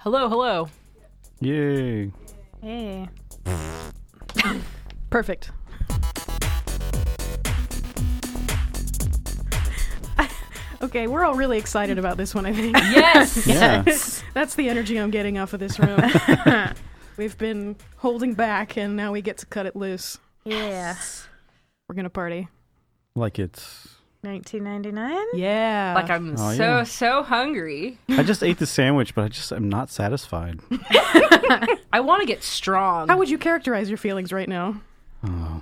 Hello, hello. Yay. Hey. Perfect. Okay, we're all really excited about this one, I think. Yes! Yeah. That's the energy I'm getting off of this room. We've been holding back, and now we get to cut it loose. Yeah. We're going to party. Like it's... 1999? Yeah. Like I'm so hungry. I just ate the sandwich, but I just am not satisfied. I want to get strong. How would you characterize your feelings right now? Oh.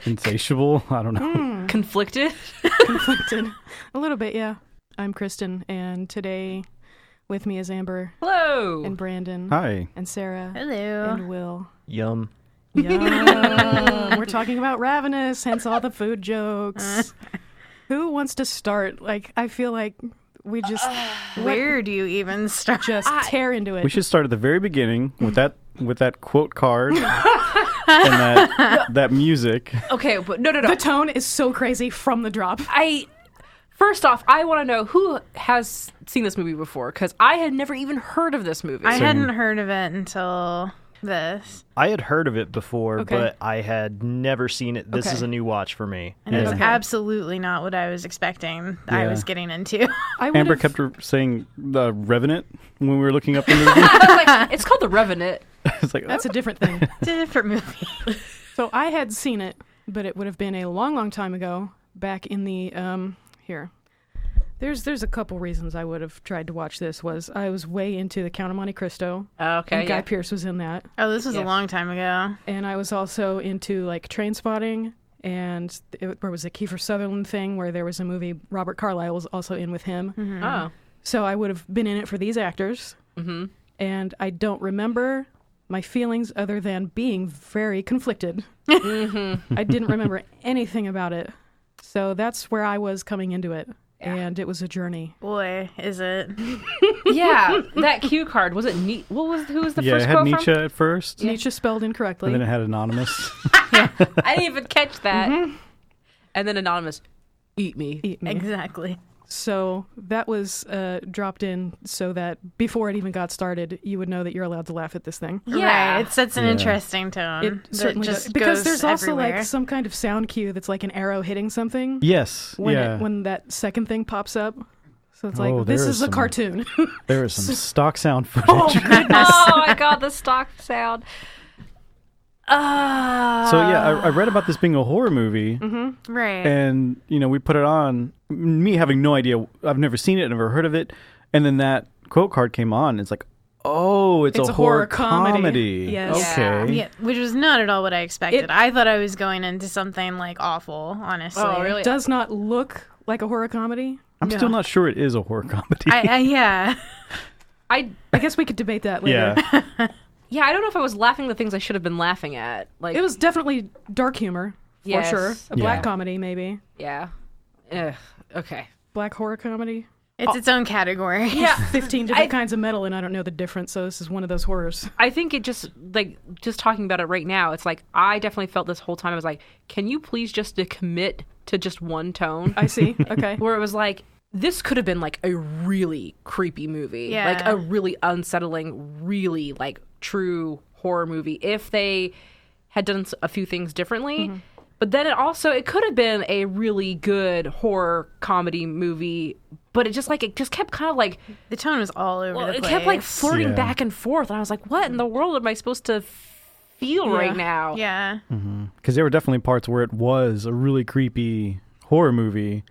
Insatiable? I don't know. Conflicted? Conflicted. A little bit, yeah. I'm Kristin, and today with me is Amber Hello. and Brandon Hi. and Sarah Hello. and Will. Yum. Yum. We're talking about Ravenous, hence all the food jokes. Who wants to start? Like, I feel like we just Where do you even start? just tear into it. We should start at the very beginning with that quote card and that music. Okay, but no. The tone is so crazy from the drop. First off, I want to know who has seen this movie before, because I had never even heard of this movie. I hadn't heard of it until this. I had heard of it before, Okay. but I had never seen it. This Okay. is a new watch for me. And it's Okay. absolutely not what I was expecting I Yeah. was getting into. I Amber would've- kept saying the Revenant when we were looking up the movie. I was like, it's called The Revenant. It's like, That's a different thing. It's a different movie. So I had seen it, but it would have been a long, long time ago, back in the, here. There's a couple reasons I would have tried to watch this. Was I was way into the Count of Monte Cristo. Okay, And Guy yeah. Pearce was in that. Oh, this was Yeah. a long time ago. And I was also into, like, Train Spotting, and there was a Kiefer Sutherland thing where there was a movie, Robert Carlyle was also in with him. Mm-hmm. Oh. So I would have been in it for these actors. Mm-hmm. And I don't remember my feelings other than being very conflicted. Mm-hmm. I didn't remember anything about it. So that's where I was coming into it. And it was a journey. Boy, is it. Yeah, that cue card, was it neat? Who was the yeah, first it had quote Nietzsche from? at first, Nietzsche spelled incorrectly. and then it had Anonymous. I didn't even catch that. Mm-hmm. And then Anonymous, eat me. Eat me. Exactly. So that was dropped in so that before it even got started, you would know that you're allowed to laugh at this thing. Yeah. Right. It sets an Yeah. interesting tone. It that certainly just does. Because goes there's also everywhere. like some kind of sound cue that's like an arrow hitting something Yes. when yeah. when that second thing pops up. So it's Oh, like, this there is is a some- cartoon. There was some stock sound footage. Oh my god, the stock sound. So yeah, I read about this being a horror movie, Right. and we put it on. Me having no idea, I've never seen it, never heard of it, and then that quote card came on. It's like, oh, it's a horror comedy. Yes. Okay. Yeah, which was not at all what I expected. It- I thought I was going into something like awful, honestly. Oh, really? Does not look like a horror comedy. I'm still not sure it is a horror comedy. Yeah. I guess we could debate that later. Yeah. I don't know if I was laughing the things I should have been laughing at. Like, It was definitely dark humor, for Yes. sure. A black Yeah. comedy, maybe. yeah. Ugh, okay. Black horror comedy. It's its own category. Yeah. 15 different kinds of metal, and I don't know the difference, so this is one of those horrors. I think it just talking about it right now, it's like I definitely felt this whole time I was like, can you please just commit to just one tone? I see. Okay. Where it was like, this could have been like a really creepy movie. Yeah. Like a really unsettling, really like true horror movie if they had done a few things differently. But then it could have been a really good horror comedy movie, but it just kept kind of like, The tone was all over the it place. kept like flirting Yeah. back and forth. And I was like, what in the world am I supposed to feel Yeah. right now? Yeah. Because there were definitely parts where it was a really creepy horror movie,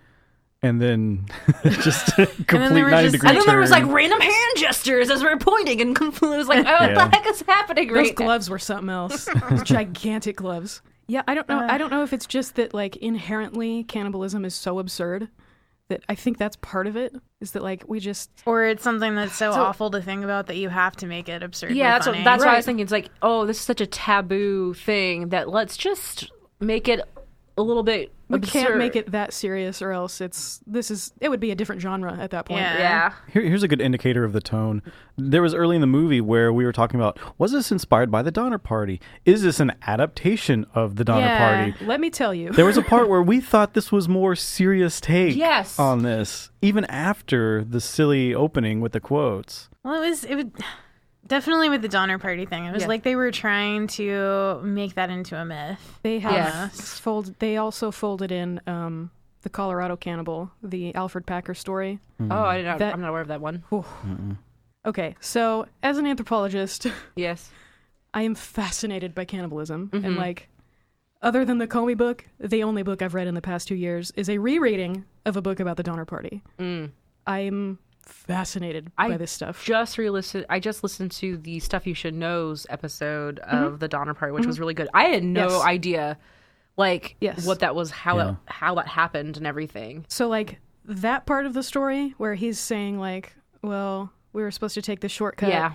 and then just a complete there were 90 just- degree And then there was like turn. random hand gestures as we were pointing, and it was like, oh, what Yeah. the heck is happening Those right now? gloves were something else. Those gigantic gloves. Yeah, I don't know. I don't know if it's just that, like, inherently cannibalism is so absurd that I think that's part of it. Is that, like, we just... Or it's something that's so awful to think about that you have to make it absurdly Yeah, funny. that's what I was Right. thinking. It's like, oh, this is such a taboo thing that let's just make it a little bit We can't absurd. make it that serious, or else it would be a different genre at that point. Yeah. Here's a good indicator of the tone. There was early in the movie where we were talking about, was this inspired by the Donner Party? Is this an adaptation of the Donner Party? Let me tell you. There was a part where we thought this was more serious take Yes. on this, even after the silly opening with the quotes. Well, it would definitely with the Donner Party thing. It was like they were trying to make that into a myth. They have Yes. They also folded in the Colorado Cannibal, the Alfred Packer story. Oh, I'm not aware of that one. Okay, so as an anthropologist, Yes. I am fascinated by cannibalism. And like, other than the Comey book, the only book I've read in the past 2 years is a rereading of a book about the Donner Party. I'm fascinated by this stuff. I just listened to the Stuff You Should Know's episode of the Donner Party, which was really good. I had no idea, like, what that was, how that happened and everything. So like that part of the story where he's saying like, well, we were supposed to take the shortcut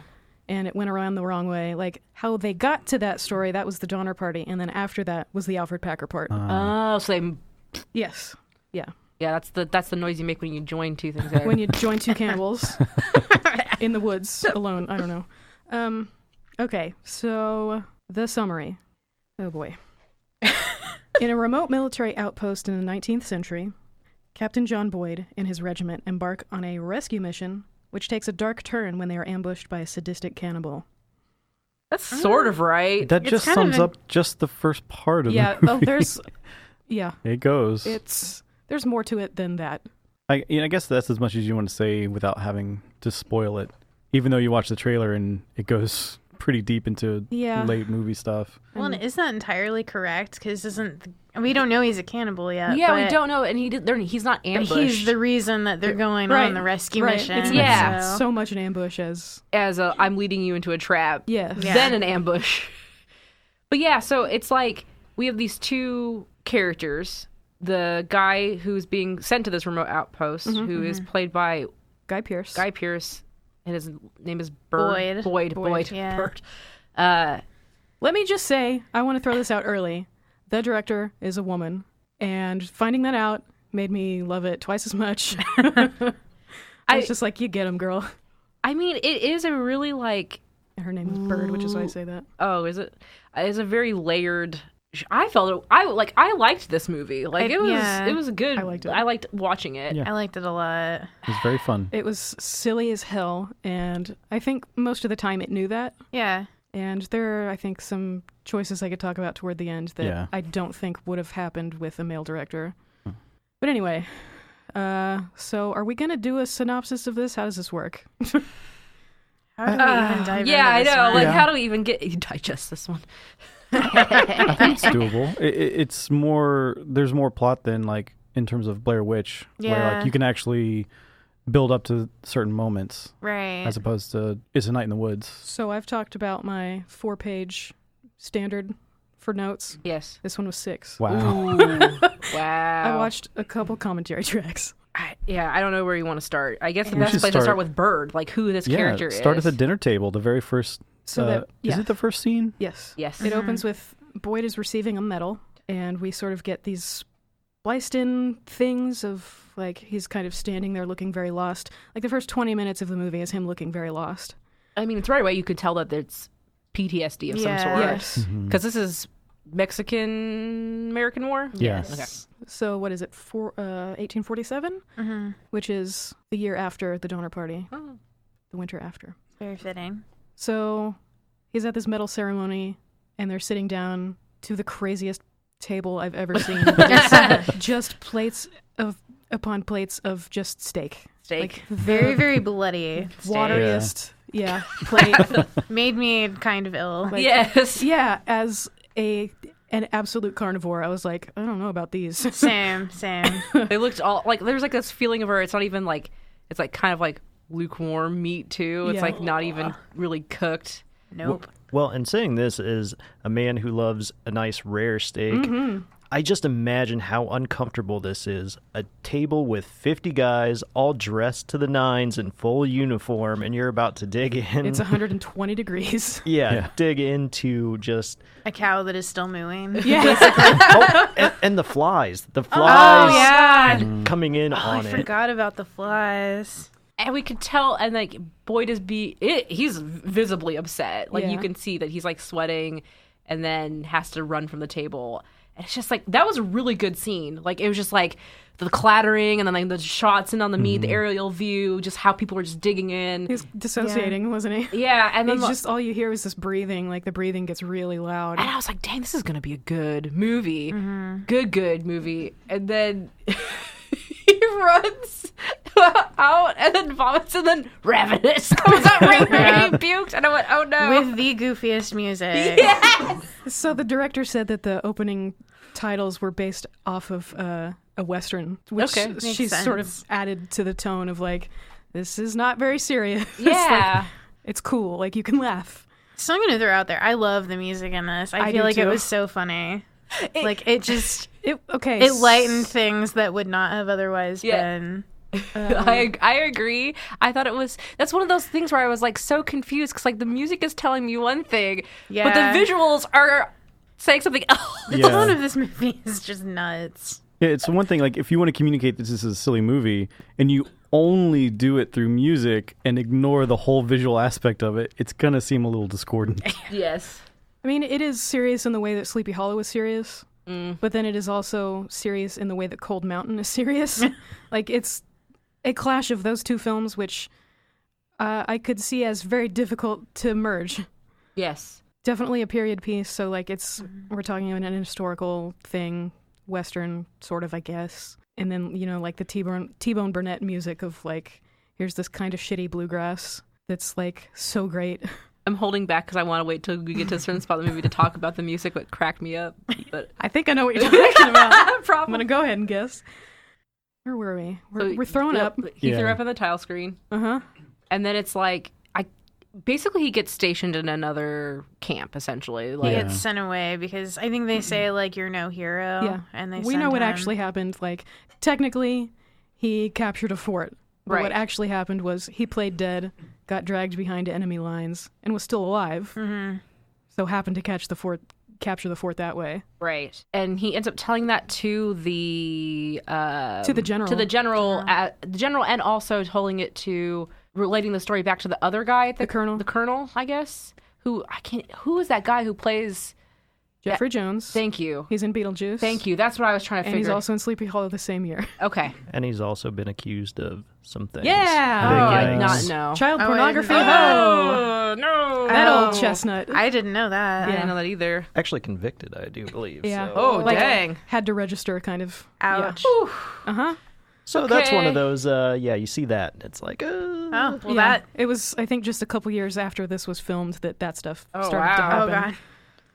and it went around the wrong way. Like how they got to that story, that was the Donner Party. And then after that was the Alfred Packer part. Oh, so they... Yes. Yeah. Yeah, that's the noise you make when you join two things there. When you join two cannibals in the woods alone. I don't know. Okay, so the summary. Oh boy. In a remote military outpost in the 19th century, Captain John Boyd and his regiment embark on a rescue mission, which takes a dark turn when they are ambushed by a sadistic cannibal. That's sort of right. That just sums up just the first part of the movie. Well, there's... Yeah. It goes. There's more to it than that. I guess that's as much as you want to say without having to spoil it, even though you watch the trailer and it goes pretty deep into late movie stuff. Well, and is that entirely correct? Because we don't know he's a cannibal yet. Yeah, we don't know, and he's not ambushed. But he's the reason that they're going on the rescue mission. It's so much an ambush as I'm leading you into a trap. Yeah. Then an ambush. But yeah, so it's like we have these two characters. The guy who's being sent to this remote outpost, who is played by Guy Pearce. And his name is Boyd. Yeah. Bird. Let me just say, I want to throw this out early. The director is a woman, and finding that out made me love it twice as much. I was just like, you get him, girl. I mean, it is a really like... Her name is Bird, which is why I say that. Oh, is it? It's a very layered... I liked this movie. Like it was a good. I liked it. I liked watching it. Yeah. I liked it a lot. It was very fun. It was silly as hell, and I think most of the time it knew that. Yeah. And there are, I think, some choices I could talk about toward the end that I don't think would have happened with a male director. But anyway, so are we going to do a synopsis of this? How does this work? How do we even dive into I know. this one? Like, how do we even digest this one? I think it's doable. It's more. There's more plot than like in terms of Blair Witch, where like you can actually build up to certain moments, right? As opposed to It's a Night in the Woods. So I've talked about my 4-page standard for notes. Yes. This one was 6. Wow. Ooh, wow. I watched a couple commentary tracks. I don't know where you want to start. I guess the best place to start with Bird, like who this character is. Start at the dinner table. The very first. So is it the first scene? Yes. Yes. It opens with Boyd is receiving a medal, and we sort of get these spliced in things of like he's kind of standing there looking very lost. Like the first 20 minutes of the movie is him looking very lost. I mean, it's right away you could tell that it's PTSD of some sort. Yes. Because this is Mexican-American War? Yes. Okay. So what is it, 1847? Which is the year after the Donner Party. Oh. The winter after. Very fitting. So he's at this medal ceremony, and they're sitting down to the craziest table I've ever seen. Just plates upon plates of just steak. Steak. Like Very, very bloody. wateriest. Yeah. Plate. Made me kind of ill. Like, yes. Yeah, as an absolute carnivore, I was like, I don't know about these. Same. They looked all like there's like this feeling of where it's not even like it's like kind of like lukewarm meat too. It's like not even really cooked. Nope. Well, and saying this is a man who loves a nice rare steak. I just imagine how uncomfortable this is. A table with 50 guys all dressed to the nines in full uniform, and you're about to dig in. It's 120 degrees. Yeah, dig into just... A cow that is still mooing. Yeah. and the flies. The Oh, flies yeah. coming in I on it. forgot about the flies. And we could tell, and like Boyd he's visibly upset. Like you can see that he's like sweating, and then has to run from the table. And it's just like that was a really good scene. Like it was just like the clattering, and then like the shots in on the meat, the aerial view, just how people were just digging in. He's dissociating, wasn't he? Yeah, and then It's just all you hear is this breathing. Like the breathing gets really loud. and I was like, dang, this is gonna be a good movie, good movie. And then he runs out and then vomits, and then Ravenous comes out right where he puked, and I went, oh no. With the goofiest music. Yes! So the director said that the opening titles were based off of a Western, which Okay. she's Makes sort of sense. added to the tone of like, this is not very serious. Yeah. It's cool. Like you can laugh. So I'm going to throw out there, I love the music in this. I I feel do like it too. was so funny. Okay. It lightened things that would not have otherwise been. I agree. I thought that's one of those things where I was like so confused because like the music is telling me one thing, but Yeah. the visuals are saying something else. The Yeah. tone of this movie is just nuts. Yeah, it's one thing, like, if you want to communicate that this is a silly movie, and you only do it through music and ignore the whole visual aspect of it, it's gonna seem a little discordant. Yes. I mean, it is serious in the way that Sleepy Hollow is serious, but then it is also serious in the way that Cold Mountain is serious. Like, it's a clash of those two films, which I could see as very difficult to merge. Yes. Definitely a period piece, so, like, we're talking about an historical thing, Western, sort of, I guess. And then, you know, like the T-Bone Burnett music of, like, here's this kind of shitty bluegrass that's, like, so great. I'm holding back because I want to wait till we get to a certain spot of the movie to talk about the music, what cracked me up. But I think I know what you're talking about. I'm Probably. gonna go ahead and guess. Where were we? We're throwing Yep, up. He threw Yeah. up on the tile screen, Uh-huh. and then it's like basically he gets stationed in another camp essentially. Like He Yeah. gets sent away because I think they say, like, you're no hero. Yeah. And they We send know what him. actually happened. Like, technically, he captured a fort. But Right. what actually happened was he played dead, got dragged behind enemy lines, and was still alive. Mm-hmm. So happened to capture the fort that way. right, and he ends up telling that to the general. the general, and also telling it to relating the story back to the other guy, The colonel. I guess. Who is that guy who plays? Jeffrey Jones. Thank you. He's in Beetlejuice. Thank you. That's what I was trying to And figure. he's also in Sleepy Hollow the same year. Okay. And he's also been accused of some things. Yeah. Big Oh, I did yikes. not know. Child Oh, I pornography. didn't Oh, no. that Oh. old chestnut. I didn't know that. I didn't know that either. Actually convicted, I do believe. Yeah. So, Oh, Like, dang. had to register, kind of. Ouch. Uh-huh. so that's one Okay. of those, you see that. and It's like, Oh, well, Yeah. that. It was, I think, just a couple years after this was filmed that stuff Oh, started to wow. happen. Oh, God.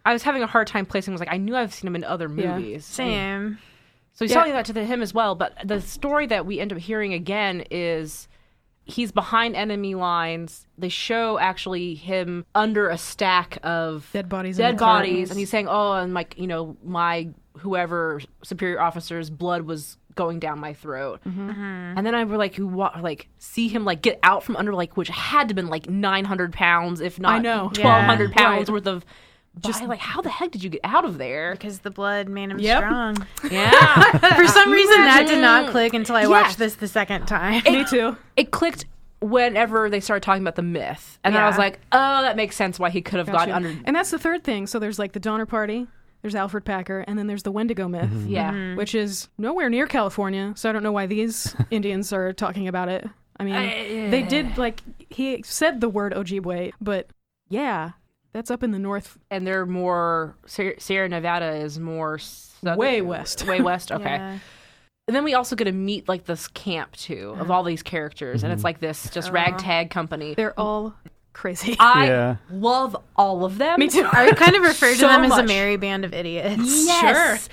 I was having a hard time placing. I was like, I knew I've seen him in other Yeah. movies. Same. So he's Yeah. telling that to him as well. But the story that we end up hearing again is he's behind enemy lines. They show actually him under a stack of Dead bodies. in the bodies, cars. and he's saying, "Oh, and my whoever superior officer's blood was going down my throat." And then I were like, see him like get out from under, like, which had to been like 900 pounds, if not I know. 1,200 Yeah. pounds Right. worth of. Just like, how the heck did you get out of there? Because the blood made him Yep. strong. Yeah. For some reason, that did not click until I watched this the second time. Me too. It clicked whenever they started talking about the myth, and then I was Yeah. like, oh, that makes sense why he could have Gotcha. gotten under. And that's the third thing. So there's like the Donner Party, there's Alfred Packer, and then there's the Wendigo myth, Yeah. which is nowhere near California. So I don't know why these Indians are talking about it. I mean, they did, like, he said the word Ojibwe, but yeah, that's up in the north. And they're more Sierra Nevada is more southern, Way west. Way west. Okay. Yeah. And then we also get to meet like this camp too of all these characters, and it's like this just ragtag company. They're all crazy. I Yeah. love all of them. Me too. I would kind of refer to So them as a much. merry band of idiots. Yes.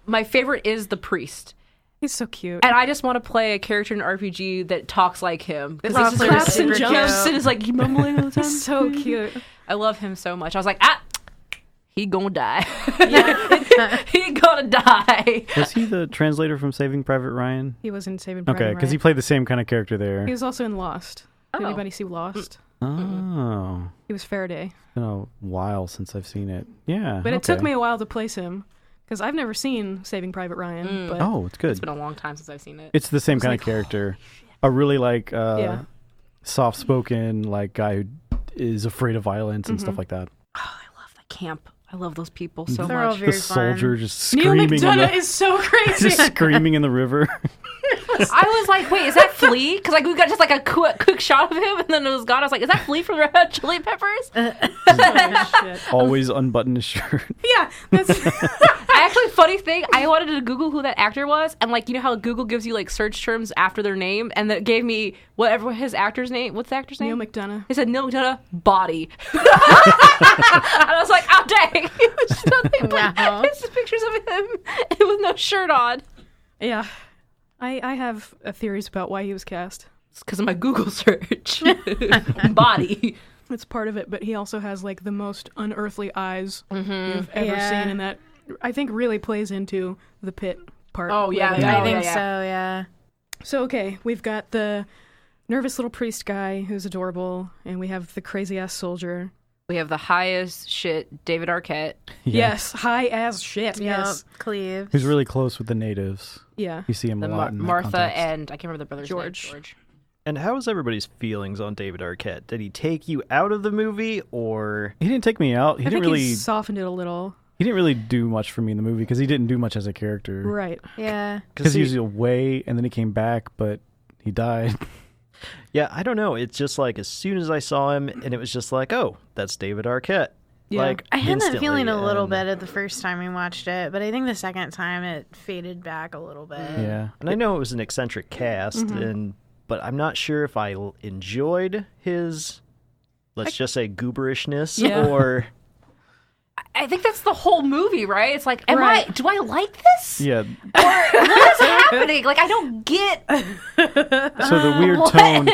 My favorite is the priest. He's so cute. And I just want to play a character in an RPG that talks like him. Because Claps this claps and is jumps. and is like mumbling all the time. He's so cute. I love him so much. I was like, he gonna die. Yeah. He gonna die. Was he the translator from Saving Private Ryan? He was in Saving Private Okay, Ryan. because he played the same kind of character there. He was also in Lost. Did Oh. anybody see Lost? Oh, He was Faraday. it's been a while since I've seen it. Yeah, But it took okay. me a while to place him because I've never seen Saving Private Ryan. But Oh, it's good. It's been a long time since I've seen it. It's the same kind of character. A really like Yeah. soft-spoken like guy who is afraid of violence and stuff like that. Oh, I love that camp. I love those people so They're all much. very The fun. soldier just Neil screaming in McDonough the is so crazy. just screaming in the river. I was like, wait, is that Flea? Because like we got just like a quick shot of him, and then it was gone. I was like, is that Flea from Red Hot Chili Peppers? Oh, shit. Always unbutton his shirt. Yeah, that's Actually, funny thing, I wanted to Google who that actor was, and like you know how Google gives you like search terms after their name, and that gave me whatever his actor's name. What's the actor's name? Neil McDonough. He said Neil McDonough body, and I was like, oh dang! It was just nothing but Wow. it's just pictures of him with no shirt on. Yeah. I have theories about why he was cast. It's because of my Google search. Body. It's part of it, but he also has like the most unearthly eyes you've ever Yeah. seen, and that I think really plays into the pit part. Oh, yeah, where they- yeah. I think yeah. so, yeah. So okay, we've got the nervous little priest guy who's adorable, and we have the crazy ass soldier. We have the highest shit, David Arquette. Yeah. Yes, high as shit. Yes. Cleve. Who's really close with the natives. Yeah. You see him a The lot in that Martha context. and I can't remember the brother's George. name. George. And how was everybody's feelings on David Arquette? Did he take you out of the movie, or He didn't take me out. He I didn't think really. he softened it a little. He didn't really do much for me in the movie because he didn't do much as a character. Right. Yeah. Because he was away and then he came back, but he died. Yeah, I don't know. It's just like as soon as I saw him, and it was just like, oh, that's David Arquette. Yeah. Like I had that instantly, feeling a little and- bit at the first time we watched it, but I think the second time it faded back a little bit. Yeah. And I know it was an eccentric cast, but I'm not sure if I enjoyed his, let's just say, gooberishness, Yeah. or I think that's the whole movie, right? It's like, do I like this? Yeah. What is happening? Like, I don't get. So the weird tone.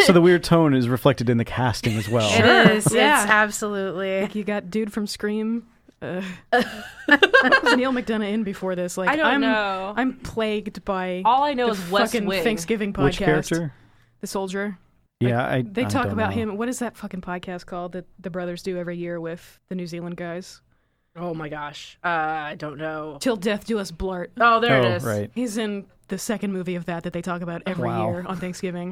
So the weird tone is reflected in the casting as well. It is. Yeah. It's absolutely. Like you got dude from Scream. Was Neil McDonough in before this? Like I don't know. I'm plagued by All I know the is West fucking Wing. Thanksgiving podcast. Which character? The soldier. Yeah, They I talk don't about know. him. What is that fucking podcast called that the brothers do every year with the New Zealand guys? Oh my gosh. I don't know. Till Death Do Us Blart. Oh, there it Oh, is. right. He's in the second movie of that they talk about every Wow. year on Thanksgiving.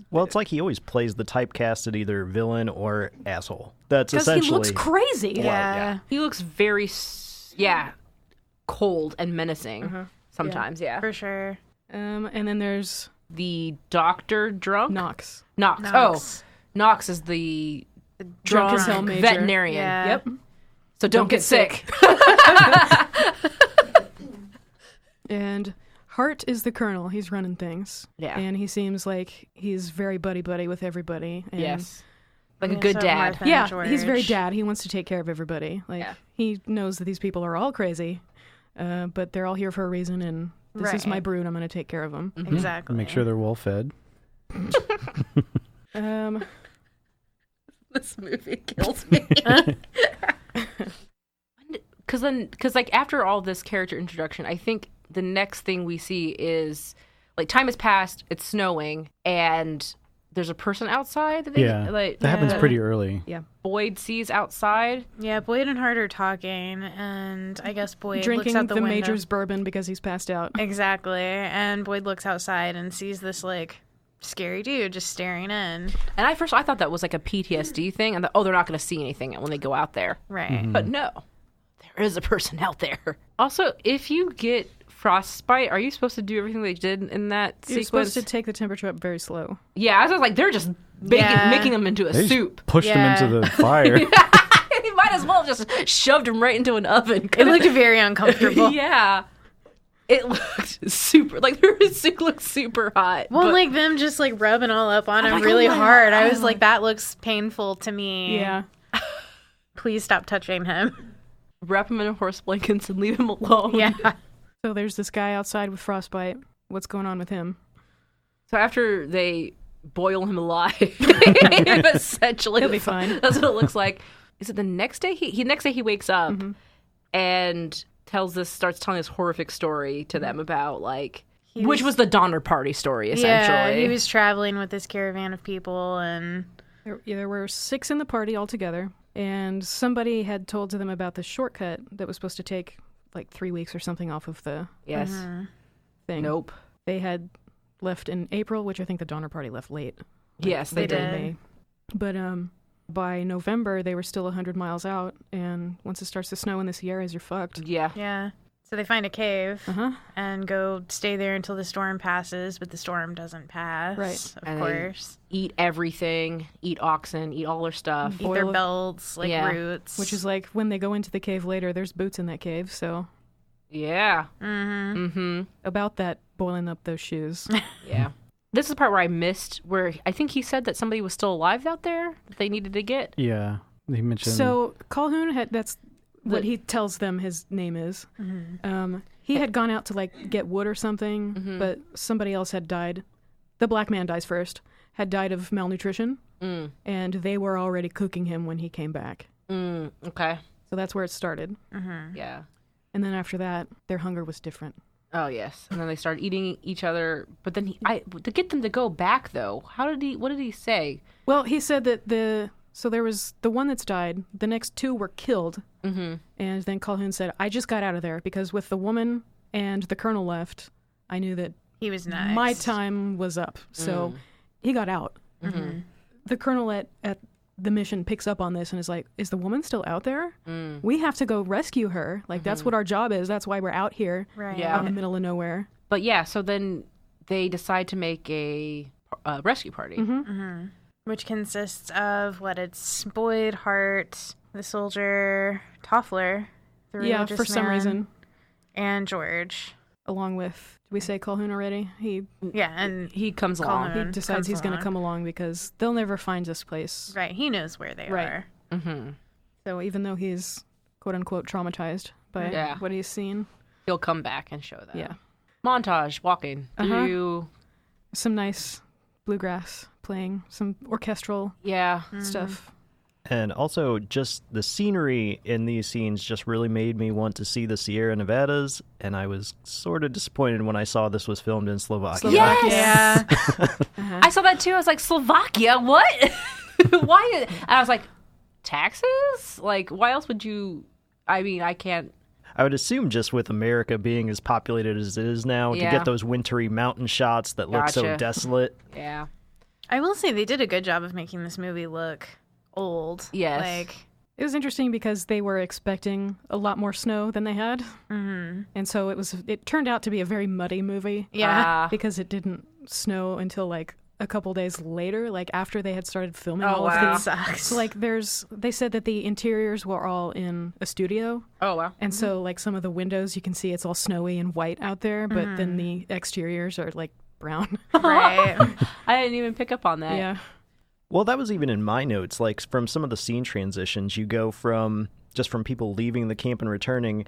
well, it's like he always plays the typecasted either villain or asshole. That's Because essentially. he looks crazy. Yeah. He looks very, cold and menacing sometimes, yeah. For sure. And then there's The doctor drunk? Knox. Knox. Knox. Oh, Knox is the Drunk as hell major. veterinarian. Yeah. Yep. So don't get sick. And Hart is the colonel. He's running things. Yeah. And he seems like he's very buddy-buddy with everybody. And Yes. Like a Yeah, good so dad. Martha and Yeah, George. he's very dad. He wants to take care of everybody. Like Yeah. he knows that these people are all crazy, but they're all here for a reason, and this is my Right. brood. I'm going to take care of them. Exactly. Make sure they're well fed. This movie kills me. Because like after all this character introduction, I think the next thing we see is like time has passed, it's snowing, and there's a person outside that they Yeah. like That happens pretty early. Boyd sees outside. Yeah, Boyd and Hart are talking, and I guess Boyd Drinking looks out the window. major's bourbon because he's passed out. Exactly. And Boyd looks outside and sees this, like, scary dude just staring in. And I thought that was like a PTSD thing, and they're not going to see anything when they go out there. Right. But no, there is a person out there. Also, if you get frostbite, are you supposed to do everything they did in that You're sequence? supposed to take the temperature up very slow. Yeah, I was like, they're just making them into a They just soup. pushed Yeah. them into the fire. You might as well just shoved him right into an oven. It looked very uncomfortable. Yeah. It looked super, like their suit looked super hot. Well, but- like them just like rubbing all up on him like, really oh my hard. God. I was like, that looks painful to me. Yeah. Please stop touching him. wrap him in horse blankets and leave him alone. Yeah. So there's this guy outside with frostbite. What's going on with him? So after they boil him alive, essentially, He'll be fine. That's what it looks like. is it the next day? Next day he wakes up and starts telling this horrific story to them about like, which was the Donner Party story, essentially. Yeah, he was traveling with this caravan of people, and There were 6 in the party altogether, and somebody had told them about the shortcut that was supposed to take like 3 weeks or something off of the thing. Nope. They had left in April, which I think the Donner Party left late. Yes, they did. May. But by November, they were still 100 miles out, and once it starts to snow in the Sierras, you're fucked. Yeah. So they find a cave and go stay there until the storm passes, but the storm doesn't pass. Right. Of course. Eat everything, eat oxen, eat all their stuff. Eat their belts, like roots. Which is like when they go into the cave later, there's boots in that cave, so. Yeah. About that, boiling up those shoes. Yeah. This is the part where I missed, where I think he said that somebody was still alive out there that they needed to get. Yeah. He mentioned. So Calhoun that's what he tells them his name is. He had gone out to like get wood or something, but somebody else had died. The black man dies first, had died of malnutrition, and they were already cooking him when he came back. Okay. So that's where it started. Yeah. And then after that, their hunger was different. Oh, yes. And then they started eating each other. But then to get them to go back, though, what did he say? Well, he said that so there was the one that's died, the next 2 were killed, and then Calhoun said, I just got out of there because with the woman and the colonel left, I knew that he was next. My time was up. So he got out. The colonel at the mission picks up on this and is like, is the woman still out there? We have to go rescue her. Like, that's what our job is. That's why we're out here, out in the middle of nowhere. But yeah, so then they decide to make a rescue party. Which consists of it's Boyd, Hart, the soldier, Toffler, the religious for some man, reason. and George. Along with, did we say Calhoun already? And he comes along. He decides he's going to come along because they'll never find this place. Right, he knows where they are. So even though he's quote unquote traumatized by what he's seen, he'll come back and show them. Yeah. Montage, walking through some nice bluegrass playing, some orchestral stuff. And also, just the scenery in these scenes just really made me want to see the Sierra Nevadas, and I was sort of disappointed when I saw this was filmed in Slovakia. Yes! Yeah. I saw that too. I was like, Slovakia? What? Why? And I was like, taxes? Like, why else would you... I mean, I can't... I would assume just with America being as populated as it is now, to get those wintry mountain shots that look so desolate. Yeah. I will say they did a good job of making this movie look old. Yes. It was interesting because they were expecting a lot more snow than they had. And so it turned out to be a very muddy movie. Yeah. Because it didn't snow until like a couple days later, like after they had started filming all of these. Sucks. So like they said that the interiors were all in a studio. Oh, wow. And so like some of the windows, you can see it's all snowy and white out there, but then the exteriors are like brown. Right. I didn't even pick up on that. Yeah. Well, that was even in my notes. Like, from some of the scene transitions, you go from people leaving the camp and returning,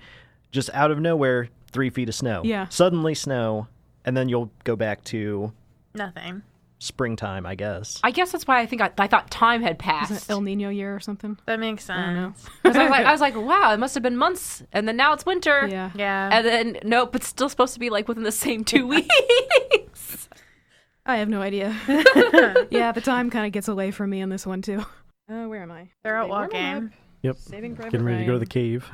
just out of nowhere, 3 feet of snow. Yeah. Suddenly snow, and then you'll go back to... Nothing. Springtime, I guess. I guess that's why I think I thought time had Is passed. it El Nino year or something? That makes sense. I was like, wow, it must have been months, and then now it's winter. Yeah. Yeah. And then, nope, it's still supposed to be like within the same 2 weeks. I have no idea. Yeah, the time kind of gets away from me on this one, too. Where am I? They're out Where am I? walking. Yep. Saving Private Getting ready to go to Ryan. the cave.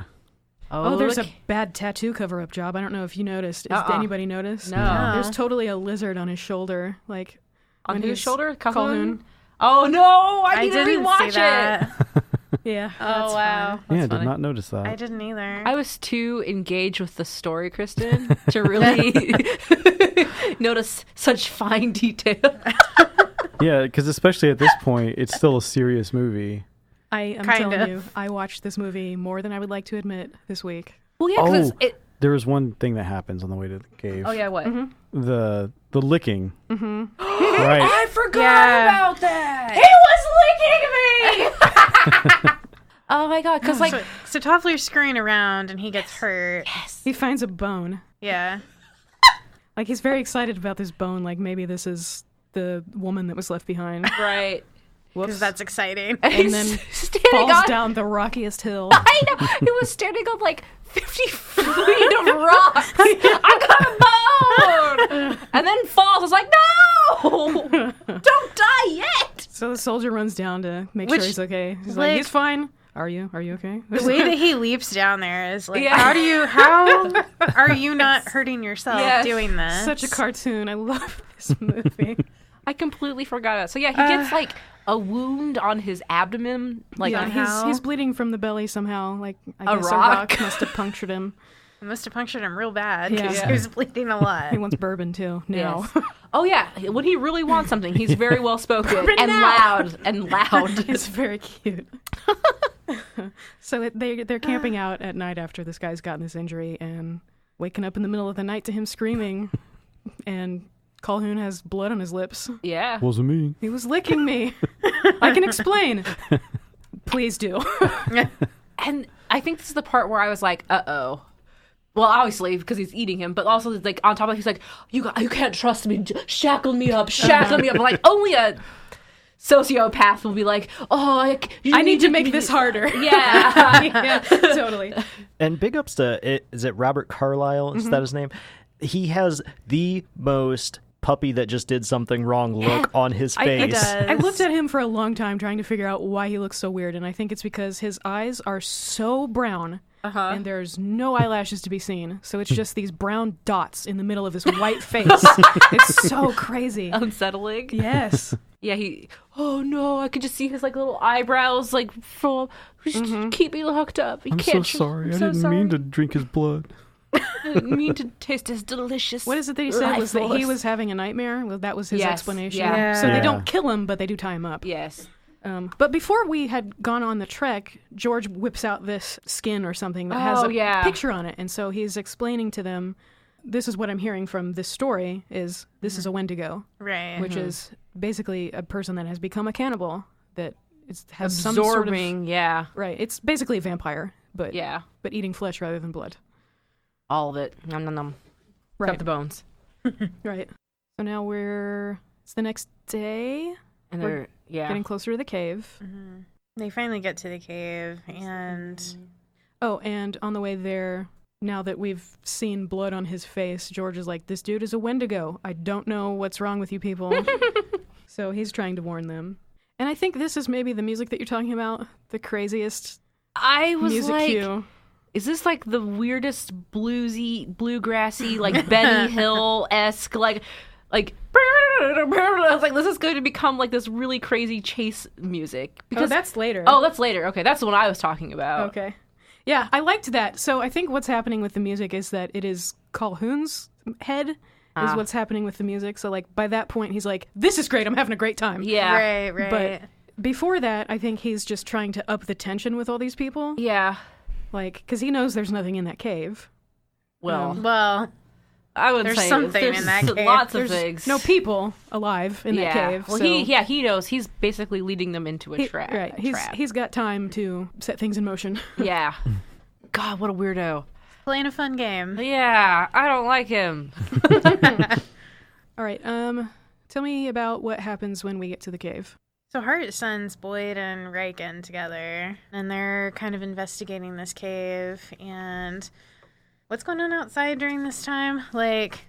Oh, there's a bad tattoo cover-up job. I don't know if you noticed. Did anybody notice? No. There's totally a lizard on his shoulder. Like On when whose he's- shoulder? Calhoun. Oh, no! I need to didn't rewatch see it. that. Yeah. Oh, wow. Yeah, I did not notice that. I didn't either. I was too engaged with the story, Kristin, to really notice such fine detail. Yeah, because especially at this point, it's still a serious movie. I am Kind telling of. you, I watched this movie more than I would like to admit this week. Well, yeah, because Oh, there was one thing that happens on the way to the cave. Oh, yeah, what? The licking. Mm-hmm. Right. I forgot about that! He was licking me! Oh, my God, because, like... So Toffler's scurrying around and he gets hurt. He finds a bone. Yeah. Like, he's very excited about this bone. Like, maybe this is the woman that was left behind. Right. because that's exciting. And then falls down the rockiest hill. I know. He was standing on like 50 feet of rock. I got a bone. And then falls. I was like, no! Don't die yet! So the soldier runs down to make sure he's okay. He's like, he's fine. Are you okay? The way that he leaps down there is like, Yeah. how are you not hurting yourself doing this? Such a cartoon. I love this movie. I completely forgot it. So yeah, he gets like a wound on his abdomen. Like he's bleeding from the belly somehow. Like I guess rock? a rock must have punctured him. It must have punctured him real bad because Yeah. he was bleeding a lot. He wants bourbon too now. Yes. Oh yeah, when he really wants something, he's very well spoken and loud and loud. It's very cute. So they're camping out at night after this guy's gotten this injury and waking up in the middle of the night to him screaming, and Calhoun has blood on his lips. Yeah. Wasn't me. He was licking me. I can explain. Please do. And I think this is the part where I was like, uh-oh. Well, obviously, because he's eating him, but also, like, on top of it, he's like, you can't trust me. Shackle me up. Shackle me up. Like, only a sociopath will be like, oh, I need to make this harder. Yeah. Yeah, totally. And big ups to, is it Robert Carlyle? Is that his name? He has the most puppy that just did something wrong look on his face. I looked at him for a long time trying to figure out why he looks so weird, and I think it's because his eyes are so brown. And there's no eyelashes to be seen, so it's just these brown dots in the middle of his white face. It's so crazy. Unsettling. Yes. Yeah, oh no, I could just see his, like, little eyebrows, like, full. Keep me locked up. I'm so sorry. I didn't mean to drink his blood. I didn't mean to taste his delicious. What is it that he said? Was that he was having a nightmare? Well, that was his explanation. Yeah. So they don't kill him, but they do tie him up. Yes. But before we had gone on the trek, George whips out this skin or something that has a picture on it. And so he's explaining to them, this is what I'm hearing from this story, is this is a Wendigo. Right. Which is basically a person that has become a cannibal, that has Absorbing, some sort of... yeah. Right. It's basically a vampire, but but eating flesh rather than blood. All of it. Nom nom nom. Right. Except the bones. Right. So now it's the next day. And We're they're getting closer to the cave. They finally get to the cave, and Oh, and on the way there, now that we've seen blood on his face, George is like, this dude is a Wendigo. I don't know what's wrong with you people. So he's trying to warn them. And I think this is maybe the music that you're talking about, the craziest I was music like, cue. is this like the weirdest bluegrassy, like Benny Hill-esque, like I was like, this is going to become like this really crazy chase music. Because that's later. Oh, that's later. Okay, that's the one I was talking about. Okay. Yeah, I liked that. So I think what's happening with the music is that it is Calhoun's head is what's happening with the music. So like by that point, he's like, this is great. I'm having a great time. Yeah. right. But before that, I think he's just trying to up the tension with all these people. Yeah. Like, because he knows there's nothing in that cave. Well, I would there's say something there's in that cave. Lots There's of things. no people alive in that cave. Well, so he knows. He's basically leading them into a trap. Right. He's got time to set things in motion. Yeah. God, what a weirdo. Playing a fun game. Yeah, I don't like him. All right. Tell me about what happens when we get to the cave. So Hart sends Boyd and Riken together, and they're kind of investigating this cave. And what's going on outside during this time? Like,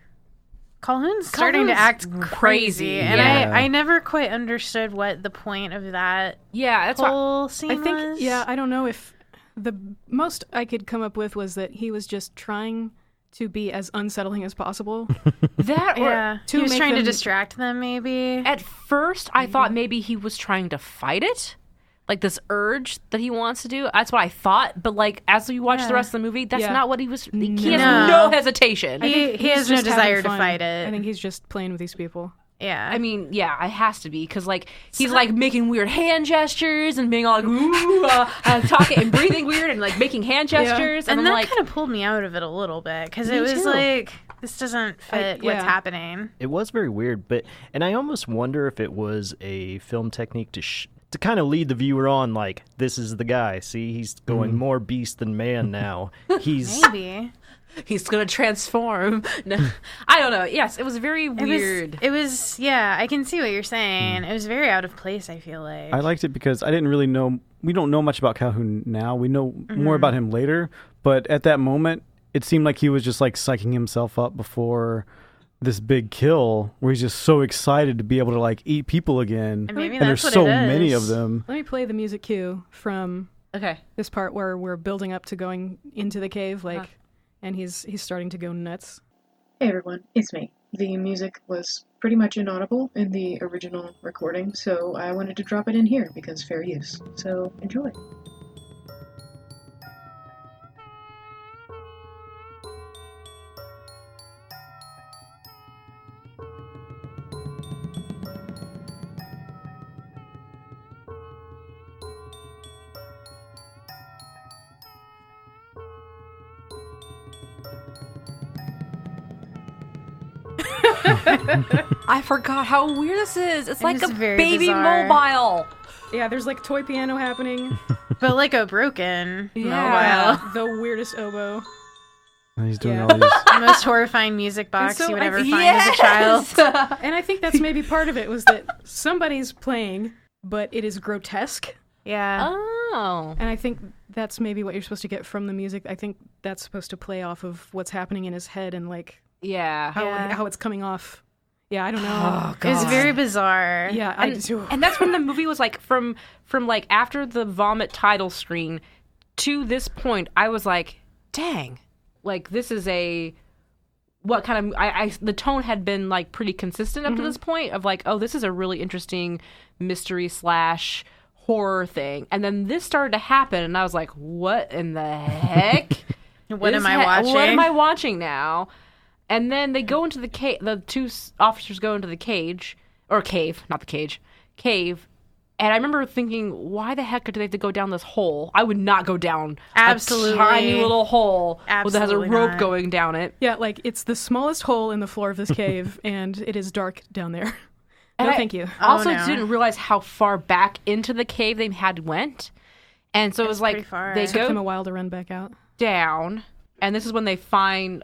Calhoun's starting to act crazy. And I never quite understood what the point of that That's whole scene I think, was. I don't know if the most I could come up with was that he was just trying to be as unsettling as possible. That or he was trying to distract them, maybe. At first, I thought maybe he was trying to fight it. Like this urge that he wants to do. That's what I thought. But like as we watch the rest of the movie, that's not what he was. He has no hesitation. He has no desire to fight it. I think he's just playing with these people. Yeah. I mean, it has to be because like he's like making weird hand gestures and being all like ooh, talking and breathing weird and like making hand gestures. And I'm that like, kind of pulled me out of it a little bit because Me it was too. like, this doesn't fit what's happening. It was very weird, and I almost wonder if it was a film technique to kind of lead the viewer on, like, this is the guy. See, he's going more beast than man now. He's Maybe. He's gonna transform. No, I don't know. Yes, it was very weird. It was yeah, I can see what you're saying. It was very out of place, I feel like. I liked it because I didn't really know. We don't know much about Calhoun now. We know more about him later. But at that moment, it seemed like he was just like psyching himself up before this big kill, where he's just so excited to be able to like eat people again. And maybe and there's that's so what it many is. of them. Let me play the music cue from this part where we're building up to going into the cave, and he's starting to go nuts. Hey everyone, it's me. The music was pretty much inaudible in the original recording, so I wanted to drop it in here because fair use. So enjoy. I forgot how weird this is. It's like was a very baby bizarre. mobile. Yeah, there's like toy piano happening. But like a broken Yeah. mobile. The weirdest oboe. And he's doing Yeah. all these. The most horrifying music box so you would I- ever find as a child. And I think that's maybe part of it was that somebody's playing, but it is grotesque. Yeah. Oh. And I think that's maybe what you're supposed to get from the music. I think that's supposed to play off of what's happening in his head and like Yeah. how it's coming off. Yeah, I don't know. Oh, It was God. very bizarre. Yeah, And that's when the movie was like from like after the vomit title screen to this point, I was like, dang, like this is what kind of I the tone had been like pretty consistent up to this point of like, oh, this is a really interesting mystery / horror thing. And then this started to happen and I was like, what in the heck? What am I watching? What am I watching now? And then they go into the cave. The two officers go into the cage or cave, not the cage, cave. And I remember thinking, why the heck do they have to go down this hole? I would not go down Absolutely. a tiny little hole that has a Absolutely rope not. going down it. Yeah, like it's the smallest hole in the floor of this cave, and it is dark down there. And No, I thank you. Also, no. didn't realize how far back into the cave they had went, and so it was like pretty far. they It Took them a go while to run back out. down, and this is when they find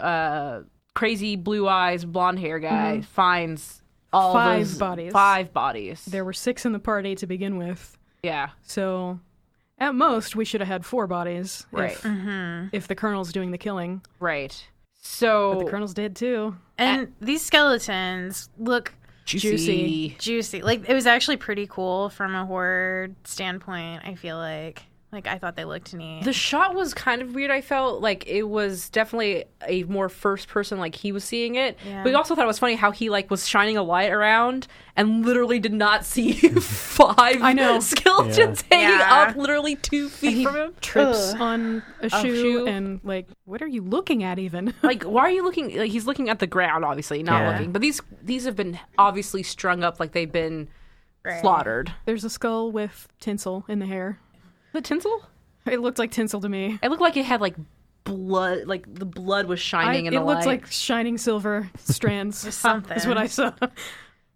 crazy blue eyes, blonde hair guy finds all Five those bodies. 5 bodies. There were 6 in the party to begin with, Yeah, so at most we should have had 4 bodies. Right. If the Colonel's doing the killing, right. So but the Colonel's dead too. And these skeletons look juicy. juicy. Like, it was actually pretty cool from a horror standpoint, I feel like. Like, I thought they looked neat. The shot was kind of weird. I felt like it was definitely a more first person, like he was seeing it. Yeah. But we also thought it was funny how he like was shining a light around and literally did not see 5 I know. skeletons hanging Yeah. up literally 2 feet And he from him. trips on a shoe, shoe. and like, what are you looking at even? Like, why are you looking? Like, he's looking at the ground, obviously, not Yeah. looking. But these have been obviously strung up like they've been Right. slaughtered. There's a skull with tinsel in the hair. The tinsel? It looked like tinsel to me. It looked like it had like blood, like the blood was shining in the It looked light. like shining silver strands. Just something. Is what I saw.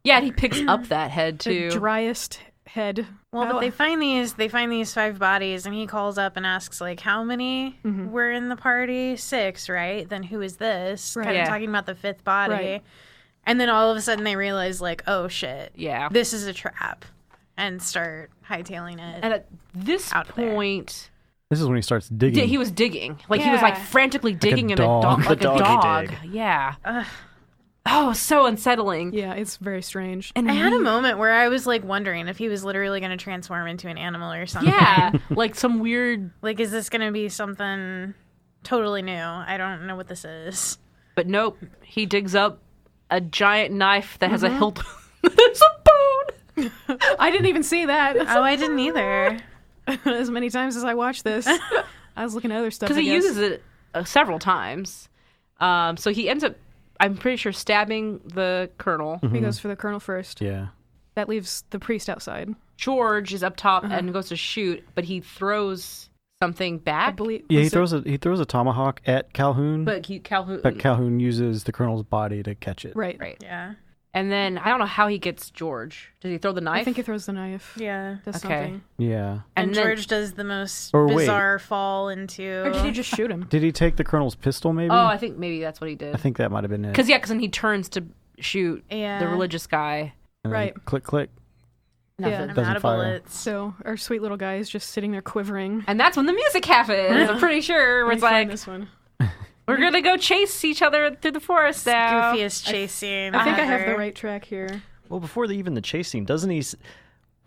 Yeah, and he picks up that head too. The driest head. Well, but they find these 5 bodies, and he calls up and asks, like, how many were in the party? 6, right? Then who is this? Right. Kind Yeah. of talking about the 5th body. Right. And then all of a sudden they realize, like, oh, shit. Yeah. This is a trap. And start hightailing it. And at this Out there. point, This is when he starts digging. he was digging. Like he was like Yeah. frantically digging in dog. a dog, The like a doggy dog. dig. Yeah. Oh, so unsettling. Yeah, it's very strange. And I had a moment where I was, like, wondering if he was literally going to transform into an animal or something. yeah, like some weird. Like, is this going to be something totally new? I don't know what this is. But nope, he digs up a giant knife that has a hilt. There's a bone. I didn't even see that Oh, I didn't either. as many times as I watched this. I was looking at other stuff. Because he I guess. uses it several times. So he ends up, I'm pretty sure, stabbing the colonel. He goes for the Colonel first. Yeah. That leaves the priest outside. George is up top and goes to shoot, but he throws something I back. believe. Yeah, was he throws a tomahawk at Calhoun, But Calhoun. Calhoun uses the Colonel's body to catch it. Right. Right. Yeah. And then I don't know how he gets George. Does he throw the knife? I think he throws the knife. Yeah. Does Okay. something. Yeah. And then- George does the most Or wait. bizarre fall into. Or did he just shoot him? Did he take the colonel's pistol? Maybe. Oh, I think maybe that's what he did. I think that might have been it. Because then he turns to shoot Yeah. the religious guy. And then Right. Click, click. Nothing. Yeah. I'm Doesn't out of fire. bullets. So our sweet little guy is just sitting there quivering. And that's when the music happens. I'm pretty sure. Where Let it's me find like, this one. we're going to go chase each other through the forest now. Goofiest chase scene. I think I have the ever. right track here. Well, before even the chase scene, doesn't he?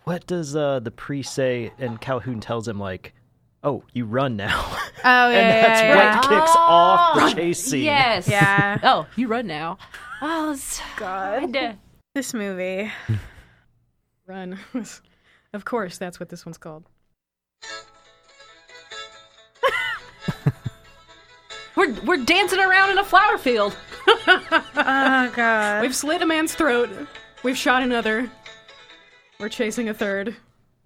What does the priest say? And Calhoun tells him like, "Oh, you run now," Oh, yeah. and that's yeah, what kicks off the chase scene. Yes. yeah. Oh, you run now. Oh, God. This movie. Run. Of course, that's what this one's called. We're dancing around in a flower field. Oh, God. We've slit a man's throat. We've shot another. We're chasing a third.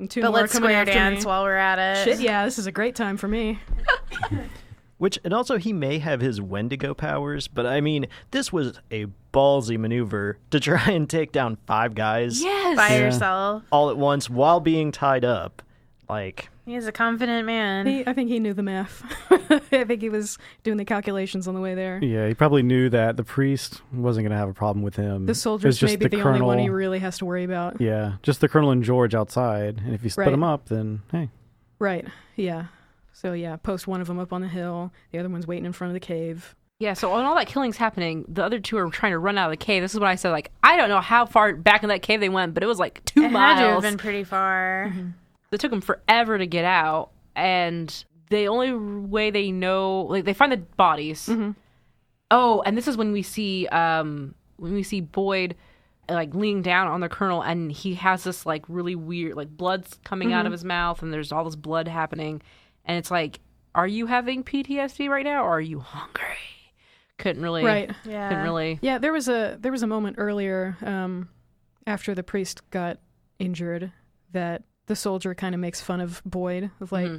And two But more let's coming square after dance me. while we're at it. Shit, yeah, this is a great time for me. And also he may have his Wendigo powers, but I mean, this was a ballsy maneuver to try and take down 5 guys Yes. By Yeah. yourself. all at once while being tied up. Like, He's a confident man. I think he knew the math. I think he was doing the calculations on the way there. Yeah, he probably knew that the priest wasn't going to have a problem with him. The It was soldier's just maybe the only colonel. one he really has to worry about. Yeah, just the colonel and George outside. And if you split Right. them up, then hey. Right, yeah. So yeah, post one of them up on the hill. The other one's waiting in front of the cave. Yeah, so when all that killing's happening, the other two are trying to run out of the cave. This is when I said, like, I don't know how far back in that cave they went, but it was like 2 It miles. had to have been pretty far. It took them forever to get out, and the only way they know, like, they find the bodies. Mm-hmm. Oh, and this is when we see Boyd like leaning down on the colonel, and he has this like really weird, like, blood's coming out of his mouth, and there's all this blood happening, and it's like, are you having PTSD right now, or are you hungry? Couldn't really, Right. Yeah. couldn't really. Yeah, there was a moment earlier after the priest got injured that the soldier kind of makes fun of Boyd of like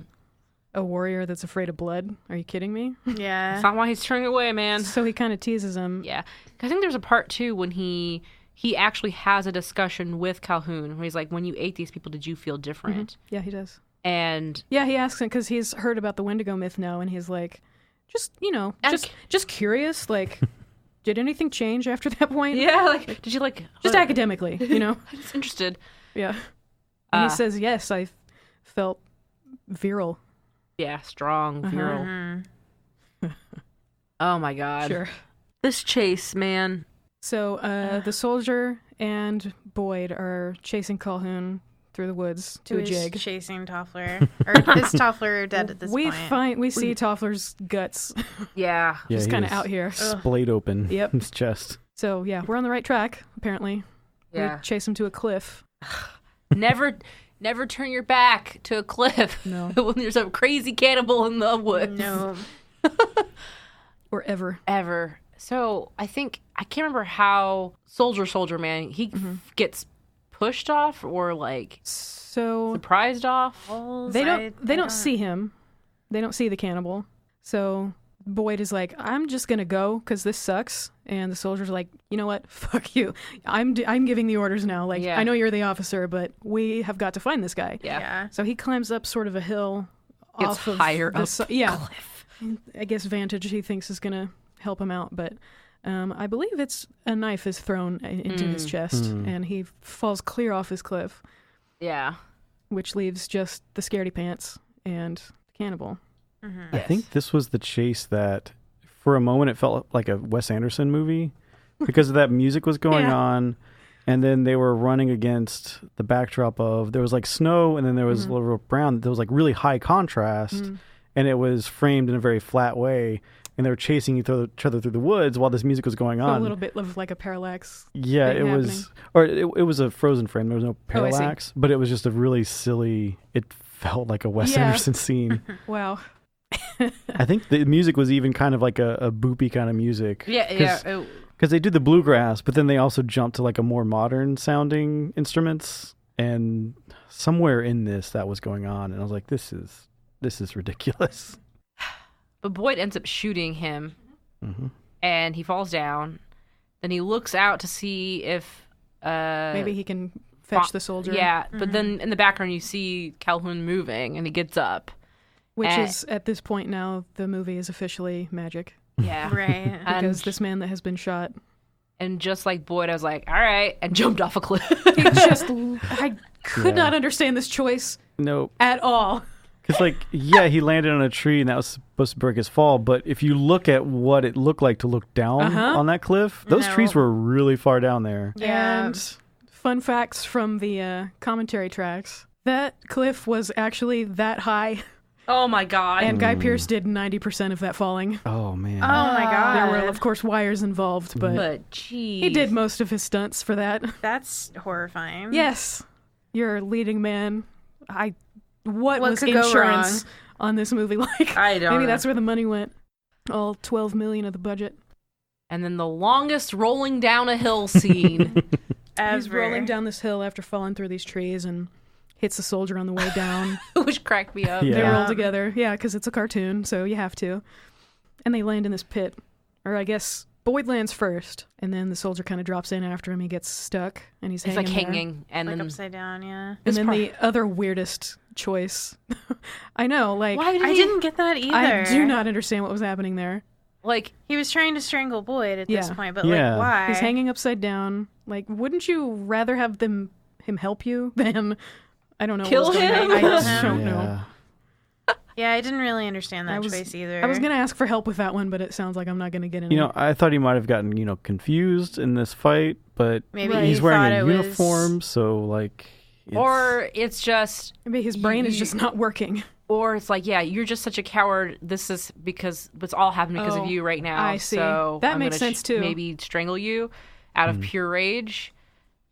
a warrior that's afraid of blood. Are you kidding me? Yeah. That's not why he's turning away, man. So he kind of teases him. Yeah, I think there's a part too when he actually has a discussion with Calhoun where he's like, when you ate these people, did you feel different? Yeah, he does. And Yeah, he asks him because he's heard about the Wendigo myth now, and he's like, just curious, like, did anything change after that point? yeah, like, did you like Just academically, you know? I'm just interested. Yeah. And he says, yes, I felt virile. Yeah, strong, virile. Oh my god, Sure. this chase, man. So the soldier and Boyd are chasing Calhoun through the woods to a Who's jig. chasing Toffler. Or is Toffler dead at this point? We see Toffler's guts Yeah, Yeah, just he kind of was out here. splayed open. Yep. His chest. So yeah, we're on the right track, apparently. yeah. We chase him to a cliff. Never turn your back to a cliff. No. When there's a crazy cannibal in the woods. No. Or ever. Ever. So I can't remember how Soldier Man, he gets pushed off or like So surprised off. they don't see him. They don't see the cannibal. So Boyd is like, I'm just gonna go because this sucks. And the soldier's like, you know what? Fuck you. I'm giving the orders now. Like, Yeah. I know you're the officer, but we have got to find this guy. Yeah. So he climbs up sort of a hill. Gets off of higher the up si- the yeah. cliff. I guess Vantage he thinks is gonna help him out, but I believe it's a knife is thrown into his chest, and he falls clear off his cliff, Yeah. which leaves just the scaredy pants and the cannibal. I think this was the chase that, for a moment, it felt like a Wes Anderson movie because of that music was going on, and then they were running against the backdrop of there was like snow, and then there was a little brown. There was like really high contrast, and it was framed in a very flat way, and they were chasing each other through the woods while this music was going on. A little bit of like a parallax. Yeah, thing it was, or it was a frozen frame. There was no Oh, I see. parallax, but it was just a really silly. It felt like a Wes Yeah. Anderson scene. Wow. I think the music was even kind of like a boopy kind of music. Yeah. Because they do the bluegrass, but then they also jump to like a more modern sounding instruments. And somewhere in this that was going on, and I was like, this is ridiculous. But Boyd ends up shooting him, and he falls down, Then he looks out to see if Maybe he can fetch the soldier. Yeah, but then in the background you see Calhoun moving, and he gets up. Which is, at this point now, the movie is officially magic. Yeah. Right. Because this man that has been shot... And just like Boyd, I was like, all right, and jumped off a cliff. I could not understand this choice at all. Because, like, yeah, he landed on a tree and that was supposed to break his fall. But if you look at what it looked like to look down on that cliff, those trees were really far down there. Yeah. And fun facts from the commentary tracks. That cliff was actually that high. Oh, my God. And Guy Pearce did 90% of that falling. Oh, man. Oh my god. There were, of course, wires involved, but geez. he did most of his stunts for that. That's horrifying. Yes. You're a leading man. What was could go insurance wrong? on this movie like? I don't Maybe know. that's where the money went. All $12 million of the budget. And then the longest rolling down a hill scene. He's rolling down this hill after falling through these trees and hits the soldier on the way down. Which cracked me up. Yeah. They roll together. Yeah, because it's a cartoon, so you have to. And they land in this pit. Or I guess Boyd lands first, and then the soldier kind of drops in after him. He gets stuck, and he's It's hanging like there. hanging. And Like then upside down, yeah. And then the other weirdest choice. I know, like... Why did I he, didn't get that either. I do not understand what was happening there. like, He was trying to strangle Boyd at this Yeah. point, but Yeah. like, why? He's hanging upside down. Like, wouldn't you rather have him help you than... I don't know. Kill what was going him? on. I just Yeah. don't know. Yeah, I didn't really understand that I was- choice either. I was going to ask for help with that one, but it sounds like I'm not going to get any. You know, I thought he might have gotten, confused in this fight, but Maybe Right. he he's wearing thought a it was- uniform, so, like... or it's just, Maybe his brain is just not working. or it's like, yeah, you're just such a coward. This is because it's all happening because Oh, of you right now. I see. So That I'm makes gonna sense, too. Maybe strangle you out of pure rage.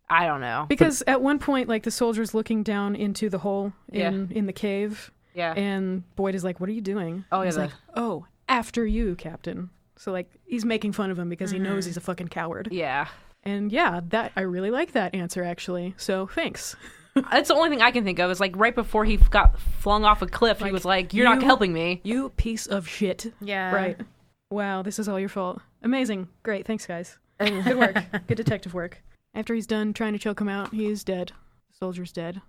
I don't know. Because at one point, like, the soldier's looking down into the hole in the cave, Yeah. and Boyd is like, "What are you doing?" Oh, yeah, He's the- like, "Oh, after you, Captain." So, like, he's making fun of him because he knows he's a fucking coward. Yeah. And yeah, that I really like that answer, actually. So, thanks. That's the only thing I can think of is like right before he got flung off a cliff, he was like, "You're not you- helping me." You piece of shit. Yeah. Right. Wow, this is all your fault. Amazing. Great. Thanks, guys. Good work. Good detective work. After he's done trying to choke him out, he is dead. The soldier's dead.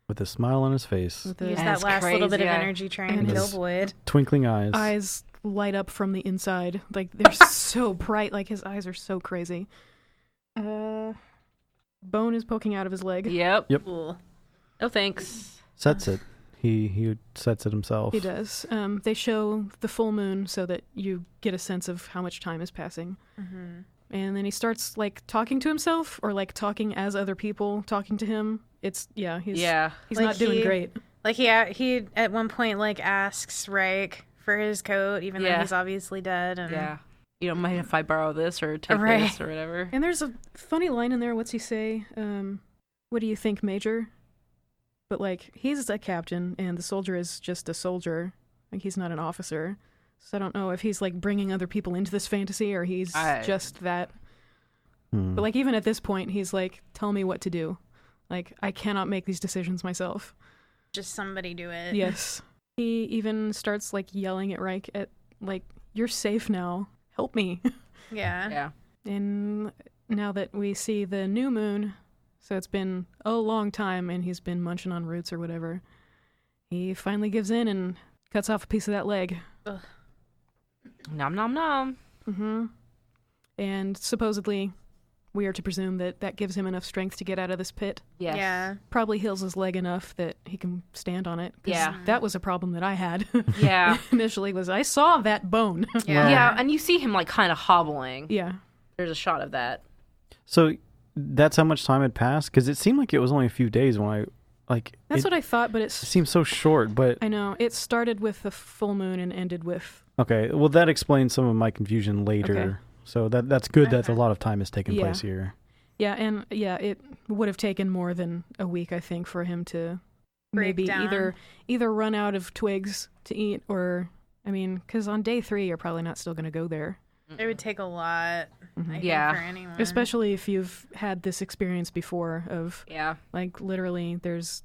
With a smile on his face, With Use the that That's last little bit of crazy, yeah. energy trying And to kill his- Boyd. twinkling eyes. eyes light up from the inside. Like, they're so bright. Like, his eyes are so crazy. Bone is poking out of his leg. Yep. Yep. Cool. No thanks. Sets it. He sets it himself. He does. They show the full moon so that you get a sense of how much time is passing. Mm-hmm. And then he starts, like, talking to himself or, like, talking as other people talking to him. It's, yeah, he's Yeah. he's Like, not doing he- great. Like he at one point like asks Reich for his coat, even though Yeah. he's obviously dead. And Yeah. You don't mind if I borrow this or take Right. this or whatever. And there's a funny line in there. What's he say? What do you think, Major? But, like, he's a captain, and the soldier is just a soldier. Like, he's not an officer. So I don't know if he's, like, bringing other people into this fantasy or he's just that. But, like, even at this point, he's like, tell me what to do. Like, I cannot make these decisions myself. just somebody do it. Yes. He even starts, like, yelling at Reich at, like, you're safe now. Help me. Yeah. Yeah. And now that we see the new moon, so it's been a long time and he's been munching on roots or whatever, he finally gives in and cuts off a piece of that leg. Nom nom nom. Mm-hmm. And supposedly, we are to presume that that gives him enough strength to get out of this pit. Yes. Yeah. Probably heals his leg enough that he can stand on it. 'Cause Yeah. that was a problem that I had Yeah. initially, was I saw that bone. Yeah. Yeah, and you see him like kind of hobbling. Yeah. There's a shot of that. So that's how much time had passed? Because it seemed like it was only a few days when I, like... That's it what I thought, but It it's... seems so short, but... I know. It started with the full moon and ended with... Okay, well, that explains some of my confusion later. Okay. So that's good that a Okay. lot of time has taken Yeah. place here. Yeah, and yeah, it would have taken more than a week, I think, for him to Break maybe down. either run out of twigs to eat or, I mean, because on day 3, you're probably not still going to go there. It would take a lot, I think, Yeah. for anyone. Especially if you've had this experience before of, Yeah. like, literally there's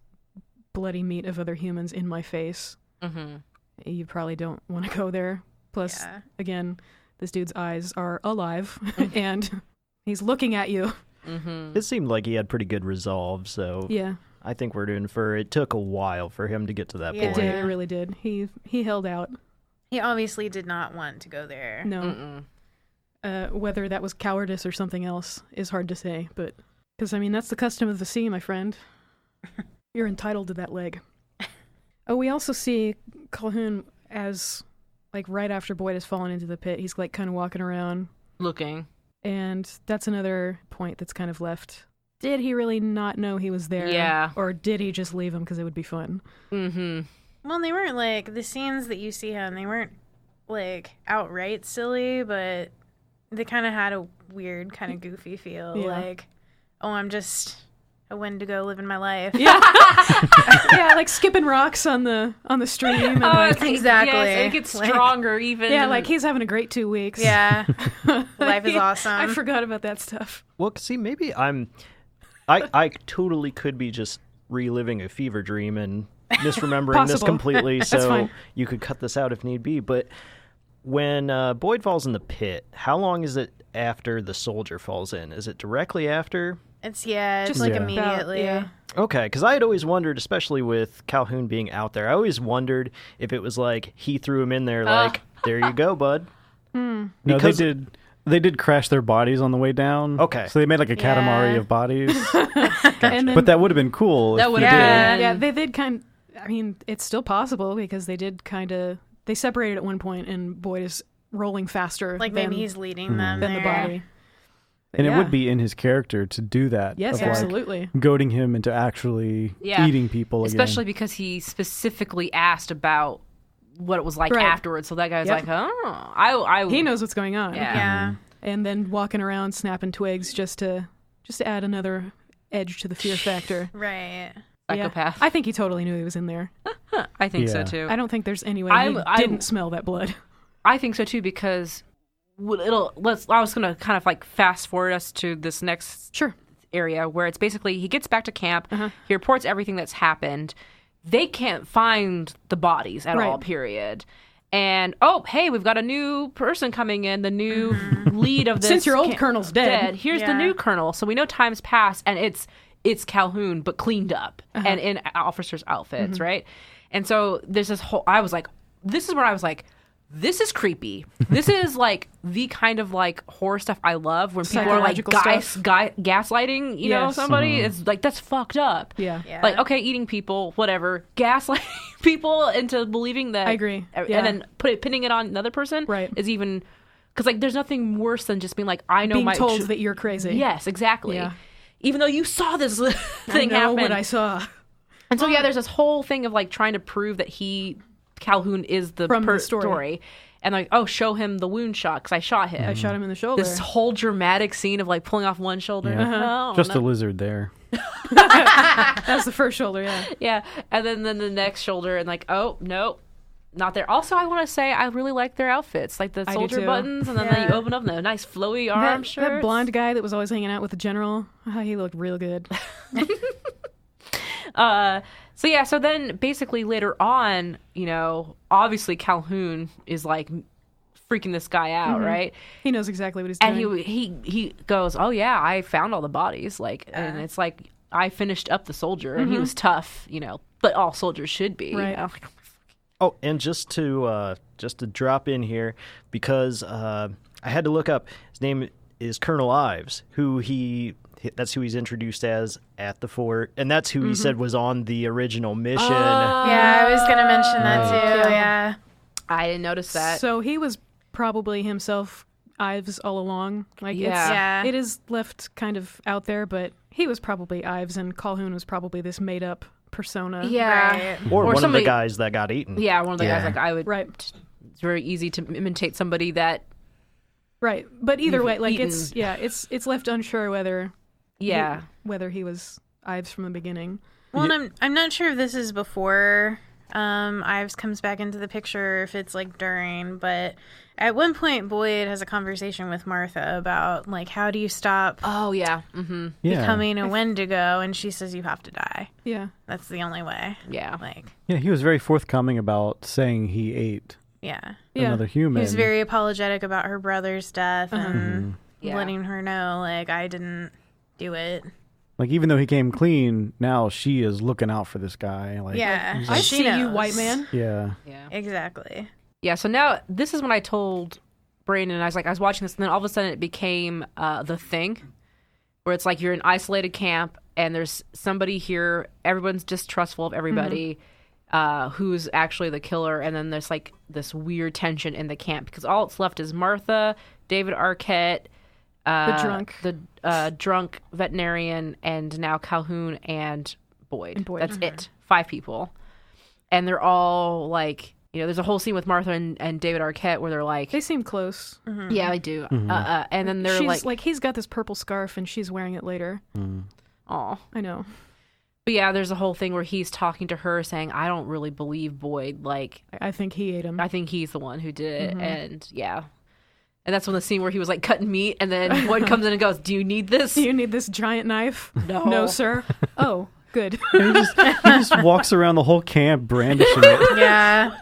bloody meat of other humans in my face. Mm-hmm. You probably don't want to go there. Plus, Yeah. again, this dude's eyes are alive and He's looking at you. It seemed like he had pretty good resolve, so Yeah. I think we're to infer it took a while for him to get to that Yeah. It point. did. It really did. He held out. He obviously did not want to go there. No. Whether that was cowardice or something else is hard to say, but because I mean that's the custom of the sea, my friend. You're entitled to that leg. Oh, we also see Calhoun as like right after Boyd has fallen into the pit. He's like kind of walking around, Looking. and that's another point that's kind of left. Did he really not know he was there? Yeah. Or did he just leave him because it would be fun? Mm-hmm. Well, they weren't like the scenes that you see him. They weren't like outright silly, but they kind of had a weird, kind of goofy feel. Yeah. Like, oh, I'm just a Wendigo living my life. Yeah. Yeah, like skipping rocks on the stream. And like, Exactly. Yes, it gets Like- stronger even. yeah, like he's having a great 2 weeks. Yeah. Life is awesome. I forgot about that stuff. Well, see, maybe I totally could be just reliving a fever dream and misremembering this Possible. completely, That's so fine. you could cut this out if need be. But when Boyd falls in the pit, how long is it after the soldier falls in? Is it directly after? It's just Just like Yeah. immediately. Yeah. Okay, because I had always wondered, especially with Calhoun being out there, I always wondered if it was like he threw him in there, like, there you go, bud. No, Because- they did crash their bodies on the way down. Okay. So they made like a katamari Yeah. of bodies. And then, But that would have been cool. That if would they have Yeah. been. yeah, they did kind. I mean, it's still possible because they did kind of. They separated at one point, and Boyd is rolling faster. Like than, maybe he's leading them than the there. body. And Yeah. it would be in his character to do that. Yes, of, like, absolutely. goading him into actually Yeah. eating people Especially again. because he specifically asked about what it was like Right. afterwards. So that guy's Yep. like, oh, I He knows what's going on. Yeah. Yeah. And then walking around snapping twigs just to add another edge to the fear factor. Right. psychopath. Yeah. I think he totally knew he was in there. I think so Yeah. too. I don't think there's any way I'm- he I'm- didn't smell that blood. I think so too because I was gonna kind of like fast forward us to this next Sure. area where it's basically he gets back to camp, Uh-huh. he reports everything that's happened. They can't find the bodies at Right. all, period. And oh, hey, we've got a new person coming in, the new lead of this. Since your old colonel's dead. Here's the Yeah. new colonel. So we know time's passed, and it's Calhoun, but cleaned up and in officers' outfits, right? And so there's this whole. This is where I was like, this is creepy. This is like the kind of like horror stuff I love when people are like Psychological gaslighting, you know, Yes. somebody. It's like that's fucked up. Yeah. Yeah. Like, okay, eating people, whatever. Gaslighting people into believing that. I agree. And Yeah. then pinning it on another person Right. is even. Because, like, there's nothing worse than just being like, I know Being my. told that you're crazy. Yes, exactly. Yeah. Even though you saw this I thing know happen. what I saw. And so, yeah, there's this whole thing of, like, trying to prove that Calhoun is the From the story. And, like, oh, show him the wound shot because I shot him. I shot him in the shoulder. This whole dramatic scene of, like, pulling off one shoulder. Yeah. Oh, Just no. a lizard there. That's the first shoulder, yeah. Yeah, and then the next shoulder, and like, oh no, not there. Also, I want to say I really like their outfits, like the I do soldier too. buttons, and then Yeah. you open up the nice flowy arm shirts. That blonde guy that was always hanging out with the general, he looked real good. So yeah, so then basically later on, you know, obviously Calhoun is like freaking this guy out, right? He knows exactly what he's And doing. he goes, oh yeah, I found all the bodies, like, and it's like I finished up the soldier, and he was tough, you know, but all soldiers should be, Right. You know? Oh, and just to drop in here, because I had to look up, his name is Colonel Ives, that's who he's introduced as at the fort, and that's who he said was on the original mission. Yeah, I was gonna mention that Right. too. Yeah. I didn't notice that. So he was probably himself Ives all along. Like Yeah. it is left kind of out there, but he was probably Ives, and Calhoun was probably this made up persona. yeah, Right. or one somebody- of the guys that got eaten. yeah, one of the guys, Yeah. like I would. Right. It's very easy to imitate somebody that. Right. But either You've way, like eaten. it's left unsure whether Yeah. whether he was Ives from the beginning. Well, and I'm not sure if this is before Ives comes back into the picture, or if it's like during, but at one point Boyd has a conversation with Martha about like how do you stop Oh yeah. Mm-hmm. Yeah. becoming a Wendigo, and she says you have to die. Yeah. That's the only way. Yeah. Like, Yeah, he was very forthcoming about saying he ate yeah. Yeah. another He human. was very apologetic about her brother's death, and Yeah. letting her know, like, I didn't do it. Like, even though he came clean, now she is looking out for this guy. Like, Yeah, he's I like, she see you, knows. white man. yeah. Yeah. Exactly. Yeah, so now this is when I told Brandon, I was watching this, and then all of a sudden it became The Thing, where it's like you're in isolated camp, and there's somebody here, everyone's distrustful of everybody, who's actually the killer, and then there's like this weird tension in the camp, because all that's left is Martha, David Arquette, the drunk veterinarian, and now Calhoun and Boyd. That's it. 5 people. And they're all like, there's a whole scene with Martha and David Arquette where they're like, They seem close. yeah, they do. And then they're She's like, he's got this purple scarf and she's wearing it later. aw. I know. But yeah, there's a whole thing where he's talking to her saying, I don't really believe Boyd. Like, I think he ate him. I think he's the one who did it. And yeah. And that's when the scene where he was like cutting meat, and then Boyd comes in and goes, do you need this? Do you need this giant knife? No. No, sir. Oh, good. He just walks around the whole camp brandishing it. Yeah.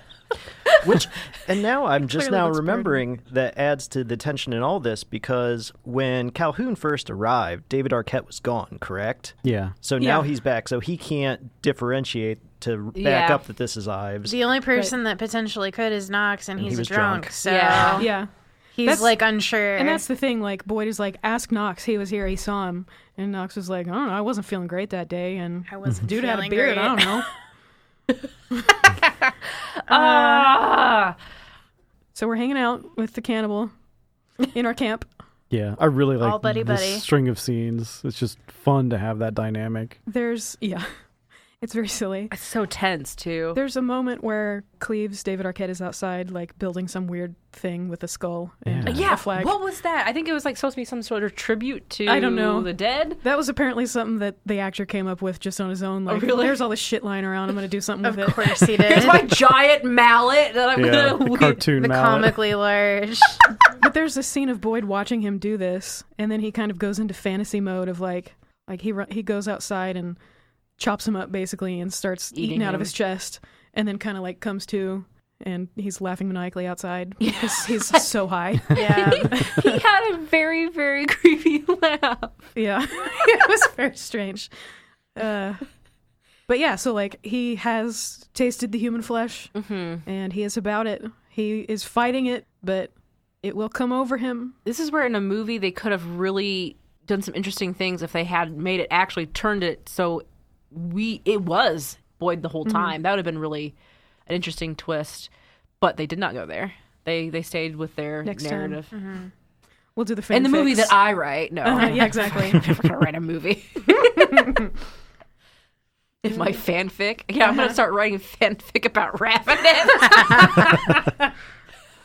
And now I'm just Clearly now looks remembering that adds to the tension in all this, because when Calhoun first arrived, David Arquette was gone, correct? Yeah. So now Yeah. he's back, so he can't differentiate to back Yeah. up that this is Ives. The only person that potentially could is Knox, and And he's he a was drunk. drunk. So Yeah. Yeah. he's That's- like unsure. And that's the thing, like, Boyd is like, ask Knox, he was here, he saw him. And Knox was like, I don't know, I wasn't feeling great that day. And I wasn't dude had a feeling beard, great. I don't know. So we're hanging out with the cannibal in our camp. Yeah. I really like All buddy this buddy. string of scenes. It's just fun to have that dynamic. It's very silly. It's so tense, too. There's a moment where Cleves, David Arquette, is outside, like, building some weird thing with a skull and Yeah. a flag. What was that? I think it was like supposed to be some sort of tribute to I don't know. the dead. That was apparently something that the actor came up with just on his own. Like, really? there's all this shit lying around. I'm going to do something of with it. course he did. Here's my giant mallet that I'm Yeah. gonna The wield. cartoon the mallet. comically large. But there's a scene of Boyd watching him do this, and then he kind of goes into fantasy mode of like he goes outside and chops him up basically and starts eating out of him. his chest, and then kind of like comes to, and he's laughing maniacally outside because he's so high. Yeah. He had a very, very creepy laugh. Yeah, it was very strange. But yeah, so like he has tasted the human flesh, and he is about it. He is fighting it, but it will come over him. This is where in a movie they could have really done some interesting things if they had made it, actually turned it so it was Boyd the whole time. That would have been really an interesting twist. But they did not go there. They stayed with their Next time. narrative. We'll do the fanfics. In the movie that I write, no. yeah, exactly. I'm never gonna write a movie. In my fanfic, I'm gonna start writing fanfic about Ravenous.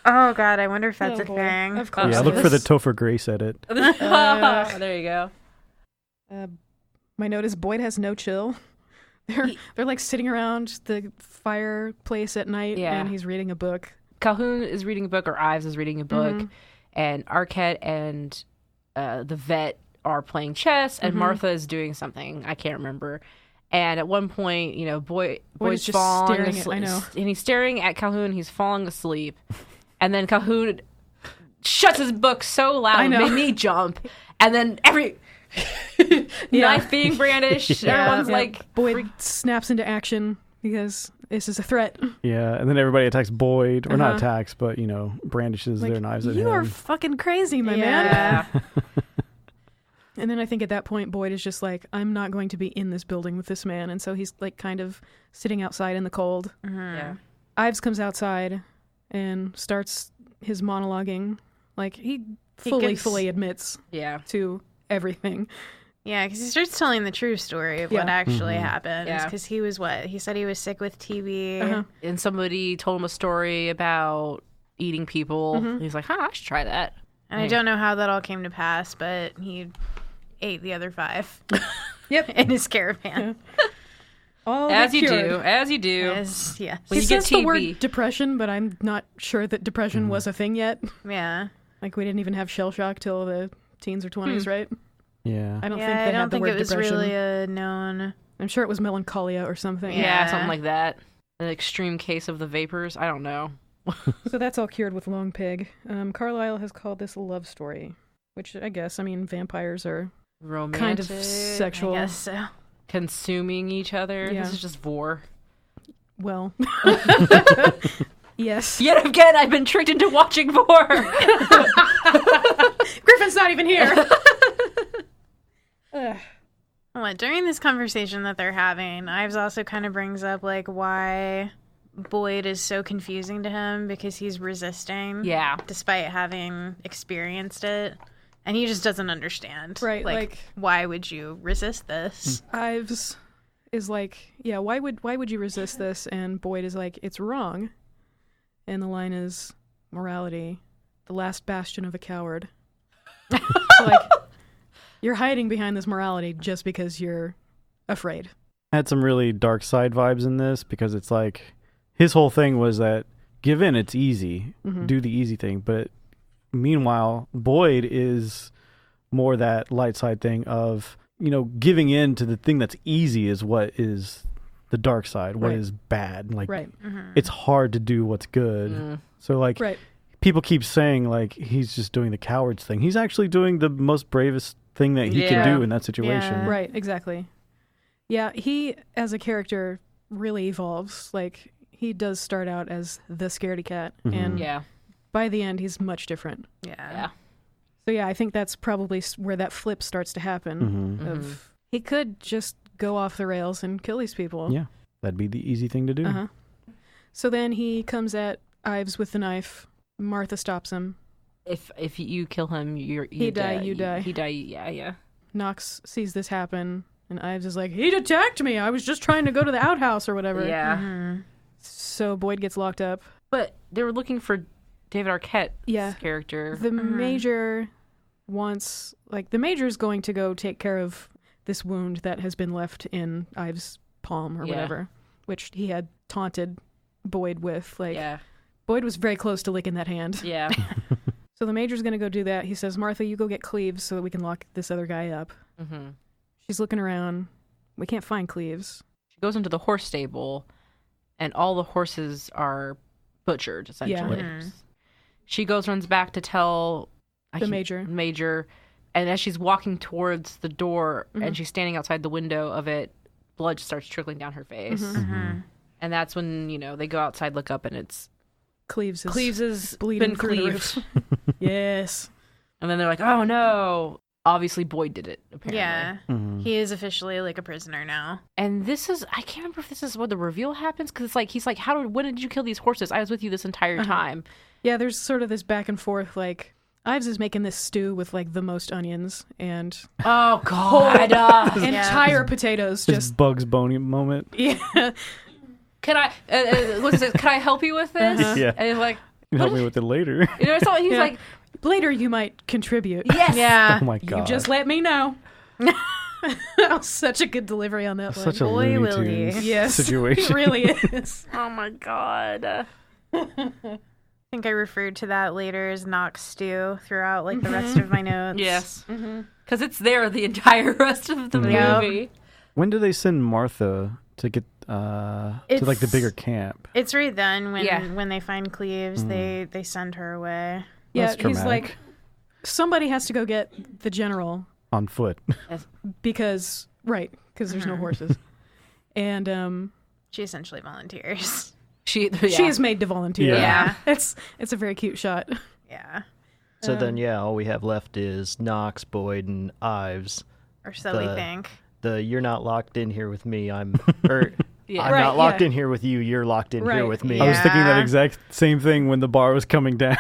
Oh God, I wonder if that's a boy. thing. Of course. Yeah, it look for the is. Topher Grace edit. There you go. My note is Boyd has no chill. They're like sitting around the fireplace at night, Yeah. and he's reading a book. Calhoun is reading a book, or Ives is reading a book, and Arquette and the vet are playing chess, and Martha is doing something. I can't remember. And at one point, Boyd's just falling staring asleep, I know. and he's staring at Calhoun. He's falling asleep, and then Calhoun shuts his book so loud, I it know. made me jump. And then every knife being brandished, everyone's like, Boyd snaps into action because this is a threat. Yeah, and then everybody attacks Boyd, or not attacks, but brandishes Like, their knives at you him. are fucking crazy, my man. Yeah. And then I think at that point, Boyd is just like, I'm not going to be in this building with this man. And so he's like kind of sitting outside in the cold. yeah. Ives comes outside and starts his monologuing. Like he fully admits Yeah. to everything. Yeah, because he starts telling the true story of what Yeah. actually happened. Yeah. Because he was he said he was sick with TB. Uh-huh. And somebody told him a story about eating people. He's like, I should try that. And I don't know how that all came to pass, but he ate the other 5. Yep. In his caravan. All As you cured. do. As you do. Yes. Yes. When It you get says the TB. word depression, but I'm not sure that depression was a thing yet. Yeah. Like we didn't even have shell shock till the teens or 20s, right? Yeah. I don't Yeah, think they I had don't the think word it was depression. really a known. I'm sure it was melancholia or something. Yeah, Yeah. something like that. An extreme case of the vapors. I don't know. So that's all cured with Long Pig. Carlisle has called this a love story. which I guess, I mean, vampires are Romantic. kind of sexual. I guess so. Consuming each other. Yeah. This is just vor. Well, yes. Yet again, I've been tricked into watching vor. Griffin's not even here. Ugh. Well, during this conversation that they're having, Ives also kind of brings up like why Boyd is so confusing to him because he's resisting. Yeah. Despite having experienced it. And he just doesn't understand. Right, like why would you resist this? Ives is like, yeah, why would you resist this? And Boyd is like, it's wrong. And the line is, morality, the last bastion of a coward. So, like, you're hiding behind this morality just because you're afraid. I had some really dark side vibes in this because it's like his whole thing was that give in, it's easy, do the easy thing. But meanwhile, Boyd is more that light side thing of, you know, giving in to the thing that's easy is what is the dark side, what is bad. Like, it's hard to do what's good. So, like, people keep saying, like, he's just doing the coward's thing. He's actually doing the most bravest thing that he can do in that situation. Yeah. Right, exactly. Yeah, he, as a character, really evolves. Like, he does start out as the scaredy cat, and by the end, he's much different. Yeah. So yeah, I think that's probably where that flip starts to happen. Of he could just go off the rails and kill these people. Yeah, that'd be the easy thing to do. So then he comes at Ives with the knife. Martha stops him. If you kill him, you die, you die. He die. Yeah. Knox sees this happen, and Ives is like, "He attacked me. I was just trying to go to the outhouse or whatever." Yeah. So Boyd gets locked up. But they were looking for David Arquette's character. The major wants, like, the major's going to go take care of this wound that has been left in Ives' palm or whatever, which he had taunted Boyd with. Like, Boyd was very close to licking that hand. Yeah. So the major's going to go do that. He says, Martha, you go get Cleves so that we can lock this other guy up. She's looking around. We can't find Cleves. She goes into the horse stable, and all the horses are butchered, essentially. She runs back to tell the major, and as she's walking towards the door and she's standing outside the window of it, blood starts trickling down her face. And that's when, you know, they go outside, look up, and it's Cleves is bleeding been through the cleaved. roof. Yes. And then they're like, oh no. Obviously Boyd did it, apparently. Yeah. He is officially like a prisoner now. And this is, I can't remember if this is where the reveal happens, because it's like, he's like, when did you kill these horses? I was with you this entire time. Yeah, there's sort of this back and forth, like, Ives is making this stew with, like, the most onions and oh god, entire potatoes. This just Bugs Bunny moment. Yeah. Can I? What's this? Can I help you with this? Yeah. And he's like, You can help me with it later. you know, so he's like, later you might contribute. yes, Yeah. Oh my god. You just let me know. That was such a good delivery on that one. Such a Boy, Looney will he. Tunes Yes, situation. it really is. oh my god. I think I referred to that later as Knox stew throughout like the rest of my notes. Yes, because it's there the entire rest of the movie. When do they send Martha to get to like the bigger camp? It's right then when they find Cleves, they send her away. Yeah, That's he's dramatic. like, somebody has to go get the general On foot. because there's no horses, and She essentially volunteers. she is made to volunteer. Yeah. It's a very cute shot. Yeah. So then, all we have left is Knox, Boyd, and Ives. Or so we think. You're not locked in here with me. I'm not locked in here with you. You're locked in here with me. I was thinking that exact same thing when the bar was coming down.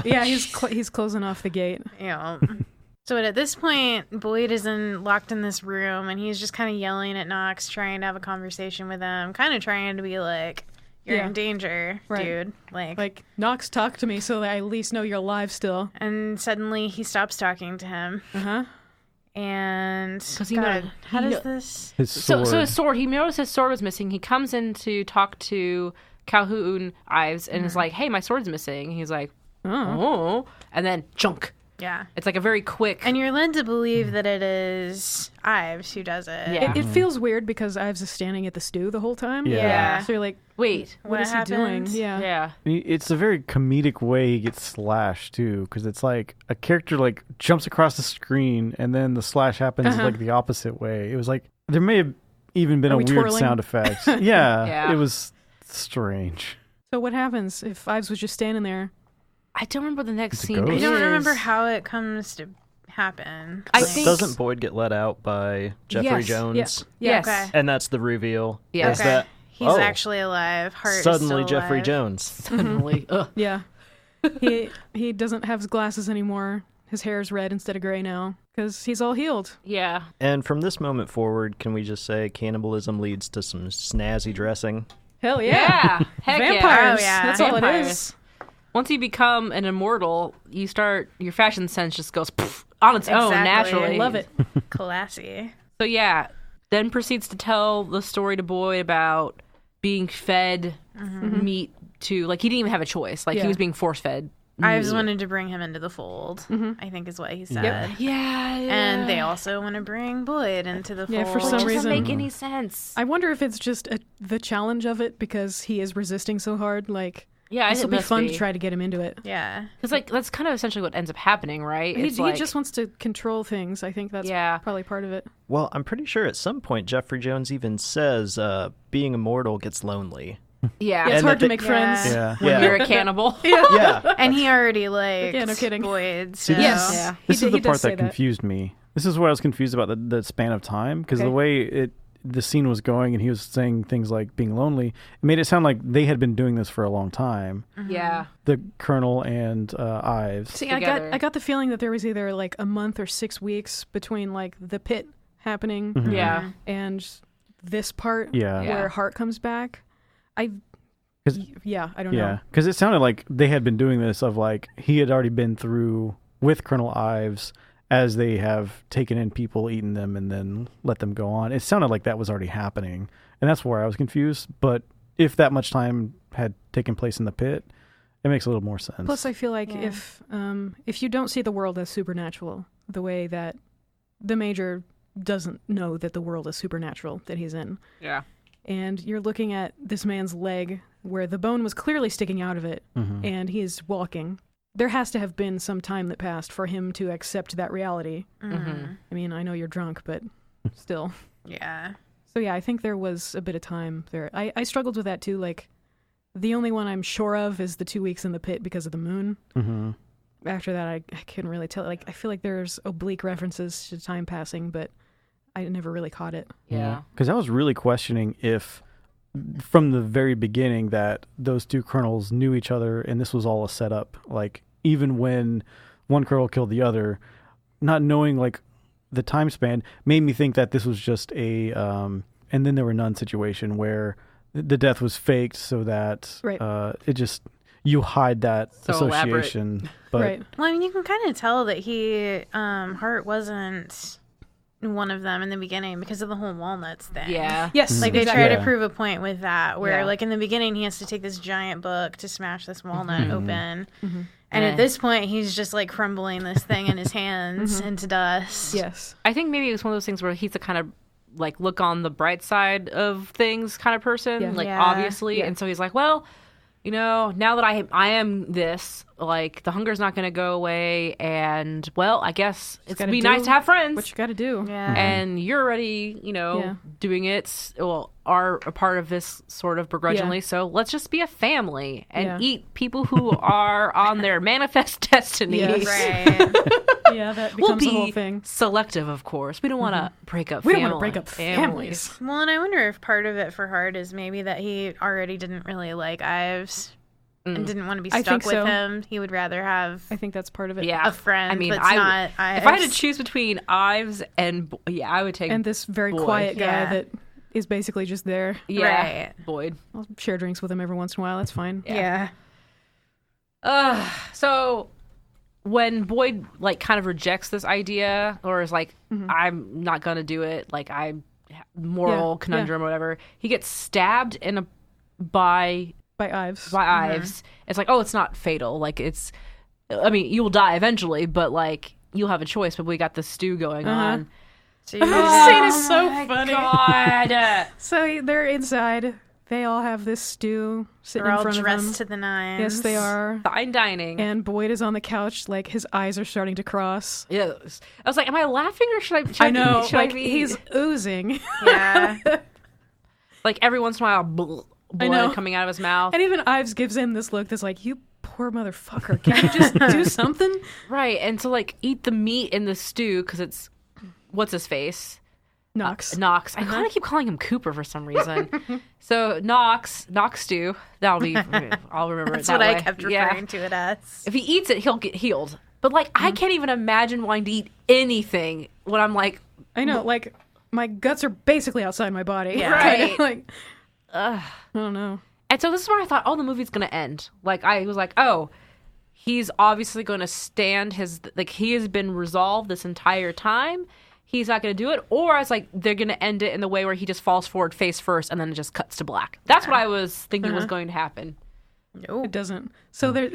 Yeah, he's closing off the gate. Yeah. So at this point, Boyd is locked in this room, and he's just kind of yelling at Knox, trying to have a conversation with him, kind of trying to be like, "You're in danger, dude." Like Knox, talk to me so that I at least know you're alive still. And suddenly he stops talking to him. And how does this? His sword. So his sword. He noticed his sword was missing. He comes in to talk to Calhoun Ives and is like, "Hey, my sword's missing." And he's like, "Oh," and then chunk. Yeah. It's like a very quick. And you're led to believe that it is Ives who does it. Yeah. It feels weird because Ives is standing at the stew the whole time. Yeah. So you're like, Wait. what is he doing? happened? Yeah. Yeah. It's a very comedic way he gets slashed too, because it's like a character like jumps across the screen and then the slash happens like the opposite way. It was like there may have even been Are a we weird twirling? sound effect. Yeah, Yeah. it was strange. So what happens if Ives was just standing there? I don't remember the next It's a scene. ghost. I is. don't remember how it comes to happen. I Like- think- Doesn't Boyd get let out by Jeffrey Yes, Jones? Yes. Okay. And that's the reveal. Yeah. Is Okay. that He's oh, actually alive. Hart is suddenly still Jeffrey alive. Jones? Suddenly. Ugh. Yeah. he doesn't have his glasses anymore. His hair's red instead of gray now because he's all healed. Yeah. And from this moment forward, can we just say cannibalism leads to some snazzy dressing? Hell Yeah. Heck yeah. Vampires. Oh, yeah. That's all it Vampires. is. Once you become an immortal, your fashion sense just goes poof, on its own Exactly. naturally. I love it. Classy. So yeah, then proceeds to tell the story to Boyd about being fed meat to, like, he didn't even have a choice. Like, Yeah. he was being force fed. Ives wanted to bring him into the fold, I think is what he said. Yeah. And they also want to bring Boyd into the fold. Yeah, for some doesn't reason- make any sense. I wonder if it's just the challenge of it because he is resisting so hard. Like, Yeah, this it will be must fun be. to try to get him into it. Yeah. Because, like, that's kind of essentially what ends up happening, right? He, It's he like, just wants to control things. I think that's Yeah. probably part of it. Well, I'm pretty sure at some point Jeffrey Jones even says being immortal gets lonely. yeah. Yeah, it's And hard that to they- make friends. Yeah. When you're a cannibal. Yeah. And he already liked Yeah, no kidding. Boyd. So. Yes. Yeah. This He is the does part say that confused me. This is where I was confused about the span of time, because Okay. the way the scene was going and he was saying things like being lonely, it made it sound like they had been doing this for a long time. Yeah. The Colonel and Ives. See, Together. I got the feeling that there was either like a month or 6 weeks between like the pit happening Yeah. and this part Yeah. Yeah. where Hart comes back. I don't Yeah, know. because it sounded like they had been doing this of like he had already been through with Colonel Ives as they have taken in people, eaten them, and then let them go on. It sounded like that was already happening, and that's where I was confused. But if that much time had taken place in the pit, it makes a little more sense. Plus, I feel like Yeah. if you don't see the world as supernatural, the way that the Major doesn't know that the world is supernatural that he's in, Yeah. and you're looking at this man's leg where the bone was clearly sticking out of it, and he's walking. There has to have been some time that passed for him to accept that reality. Mm-hmm. I mean, I know you're drunk, but still. Yeah. So yeah, I think there was a bit of time there. I struggled with that too. Like, the only one I'm sure of is the 2 weeks in the pit because of the moon. Mm-hmm. After that, I couldn't really tell. Like, I feel like there's oblique references to time passing, but I never really caught it. Yeah. Because I was really questioning if, from the very beginning, that those two colonels knew each other and this was all a setup. Like, even when one colonel killed the other, not knowing like the time span made me think that this was just a and then there were none situation where the death was faked so that Right. it just you hide that So elaborate. association. But Right. Well, I mean, you can kind of tell that Hart wasn't one of them in the beginning because of the whole walnuts thing. Yeah. Yes. Like, they exactly. try Yeah. to prove a point with that, where, Yeah. like, in the beginning, he has to take this giant book to smash this walnut open. And Eh. at this point, he's just, like, crumbling this thing in his hands into dust. Yes. I think maybe it was one of those things where he's the kind of like look on the bright side of things kind of person, Yeah. like Yeah. obviously. Yeah. And so he's like, well, you know, now that I am this, like the hunger's not going to go away, and well, I guess it's gotta be do nice to have friends. What you got to do. Yeah. And you're already, you know, Yeah. doing it, well, are a part of this sort of begrudgingly. Yeah. So let's just be a family and Yeah. eat people who are on their manifest destiny. Yes. Right. Yeah, that We'll becomes the whole be thing. selective, of course. We don't want to break up We don't families. want to break up families. Well, and I wonder if part of it for Hart is maybe that he already didn't really like Ives and didn't want to be I stuck think with so. him. He would rather have I think that's part of it. Yeah. a friend I mean, that's I would- not Ives. If I had to choose between Ives and yeah, I would take And this very Boyd. quiet guy Yeah. that is basically just there. yeah, Right. Boyd. I'll share drinks with him every once in a while. That's fine. Yeah. So when Boyd like kind of rejects this idea or is like, I'm not gonna do it, like I moral Yeah, conundrum or whatever, he gets stabbed in by By Ives. Ives. It's like, oh, it's not fatal. Like it's I mean, you will die eventually, but like you'll have a choice. But we got the stew going on. Jeez. This scene is so funny. God. So they're inside. They all have this stew sitting They're in all front of dressed them. to the nines. Yes, they are. Fine dining. And Boyd is on the couch, like his eyes are starting to cross. Yes. I was like, am I laughing or should I? I know, Should like I be? he's oozing. Yeah. Like every once in a while, blood know. coming out of his mouth. And even Ives gives him this look that's like, you poor motherfucker. Can't you just do something? Right, and so like eat the meat in the stew because it's what's his face. Knox. Knox. I kind of keep calling him Cooper for some reason. So Knox stew. That'll be. I'll remember That's it that what way. I kept referring to it as. If he eats it, he'll get healed. But like, I can't even imagine wanting to eat anything when I'm like, I know, like, my guts are basically outside my body. Yeah. Right. Like, I don't know. And so this is where I thought, oh, the movie's gonna end. Like I was like, oh, he's obviously going to stand his like he has been resolved this entire time. He's not going to do it. Or I was like, they're going to end it in the way where he just falls forward face first and then it just cuts to black. That's what I was thinking was going to happen. No. It doesn't. So they're...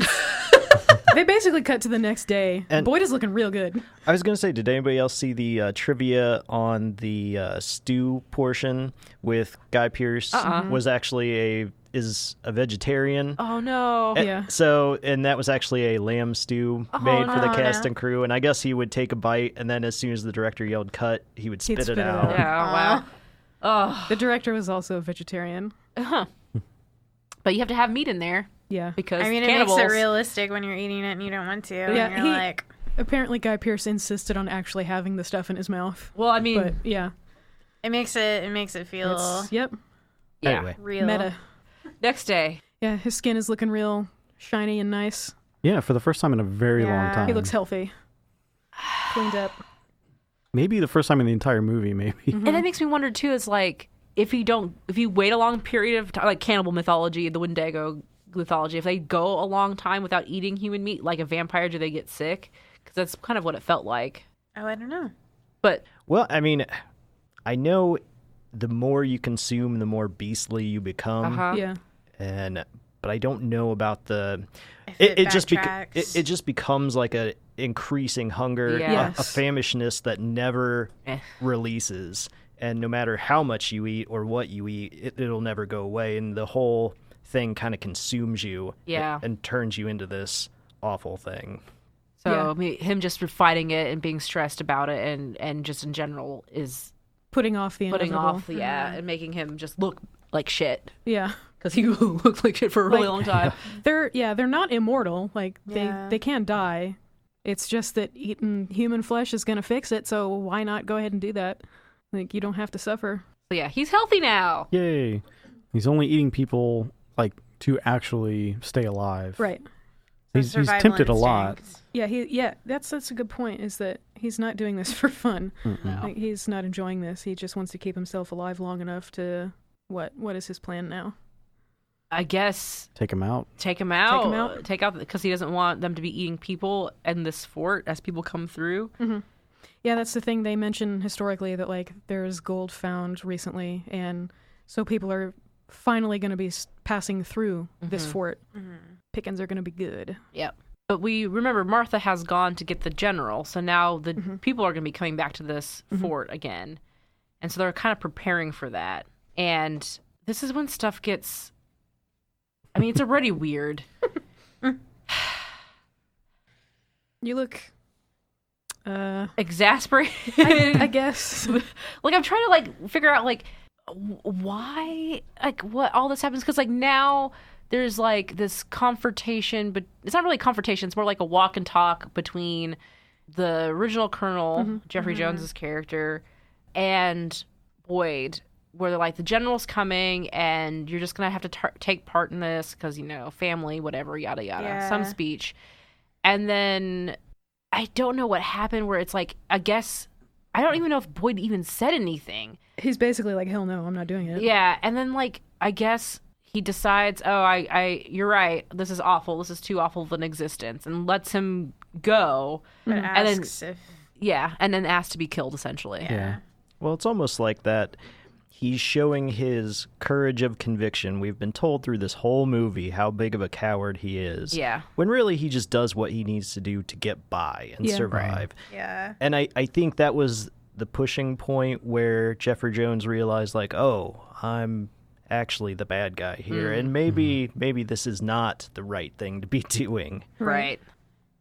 They basically cut to the next day. And- Boyd is looking real good. I was going to say, did anybody else see the trivia on the stew portion with Guy Pearce was actually is a vegetarian? Oh no. Yeah. So, and that was actually a lamb stew made for the no. cast and crew. And I guess he would take a bite, and then as soon as the director yelled cut, he would spit it out. Yeah, wow. Oh. The director was also a vegetarian. But you have to have meat in there Yeah. because I mean, it cannibals. makes it realistic when you're eating it and you don't want to. Yeah, and you're like, Apparently Guy Pearce insisted on actually having the stuff in his mouth. Well, I mean, But yeah. it makes it feel Yep. yeah. Anyway. real. Meta. Next day. Yeah, his skin is looking real shiny and nice. Yeah, for the first time in a very long Yeah. time. He looks healthy. Cleaned up. Maybe the first time in the entire movie, maybe. And that makes me wonder too, is like if you wait a long period of time, like cannibal mythology, the Wendigo mythology, if they go a long time without eating human meat, like a vampire, do they get sick? Because that's kind of what it felt like. Oh, I don't know. But Well, I mean, I know the more you consume, the more beastly you become. Yeah. But I don't know about the. If It just backtracks. it just becomes like a increasing hunger, Yeah. a famishness that never releases, and no matter how much you eat or what you eat, it'll never go away, and the whole thing kind of consumes you, Yeah. and turns you into this awful thing. so Yeah. I mean, him just fighting it and being stressed about it and just in general is Putting off the putting inevitable. off, and making him just look like shit. Yeah. Because he looked like shit for a really long time. They're not immortal. Like Yeah. they can die. It's just that eating human flesh is gonna fix it, so why not go ahead and do that? Like you don't have to suffer. So yeah, he's healthy now. Yay. He's only eating people, like, to actually stay alive. Right. He's Survival tempted a lot. instinct. Yeah, that's a good point, is that he's not doing this for fun. Mm-mm. Like he's not enjoying this. He just wants to keep himself alive long enough to what is his plan now? I guess Take him out. take him out. him out? Take out because he doesn't want them to be eating people in this fort as people come through. Yeah, that's the thing they mention historically, that like there's gold found recently, and so people are finally going to be passing through this fort. Pickings are going to be good. Yep. But we remember Martha has gone to get the general, so now the people are going to be coming back to this fort again. And so they're kind of preparing for that. And this is when stuff gets, I mean, it's already weird. You look Exasperated. I guess. Like, I'm trying to, like, figure out, like, why, like, what all this happens. Because, like, now there's, like, this confrontation, but it's not really confrontation. It's more like a walk and talk between the original Colonel, Jeffrey Jones's character, and Boyd, where they're like, the general's coming, and you're just going to have to take part in this because, you know, family, whatever, yada, yada, Yeah. some speech. And then I don't know what happened where it's like, I guess, I don't even know if Boyd even said anything. He's basically like, hell no, I'm not doing it. Yeah, and then, like, I guess he decides, oh, you're right, this is awful, this is too awful of an existence, and lets him go. But And then- asks if Yeah, and then asks to be killed, essentially. Yeah. Well, it's almost like that. he's showing his courage of conviction. We've been told through this whole movie how big of a coward he is. Yeah. When really he just does what he needs to do to get by and survive. Yeah. And I think that was the pushing point where Jeffrey Jones realized, like, oh, I'm actually the bad guy here, and maybe this is not the right thing to be doing. Right.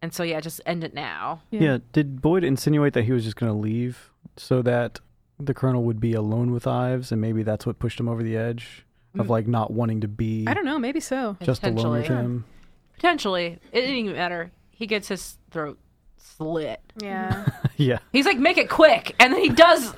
And so, yeah, just end it now. Yeah. Did Boyd insinuate that he was just going to leave so that the Colonel would be alone with Ives, and maybe that's what pushed him over the edge of like not wanting to be I don't know, maybe so. just alone with him? Potentially. It didn't even matter. He gets his throat slit. Yeah. Yeah. He's like, make it quick. And then he does.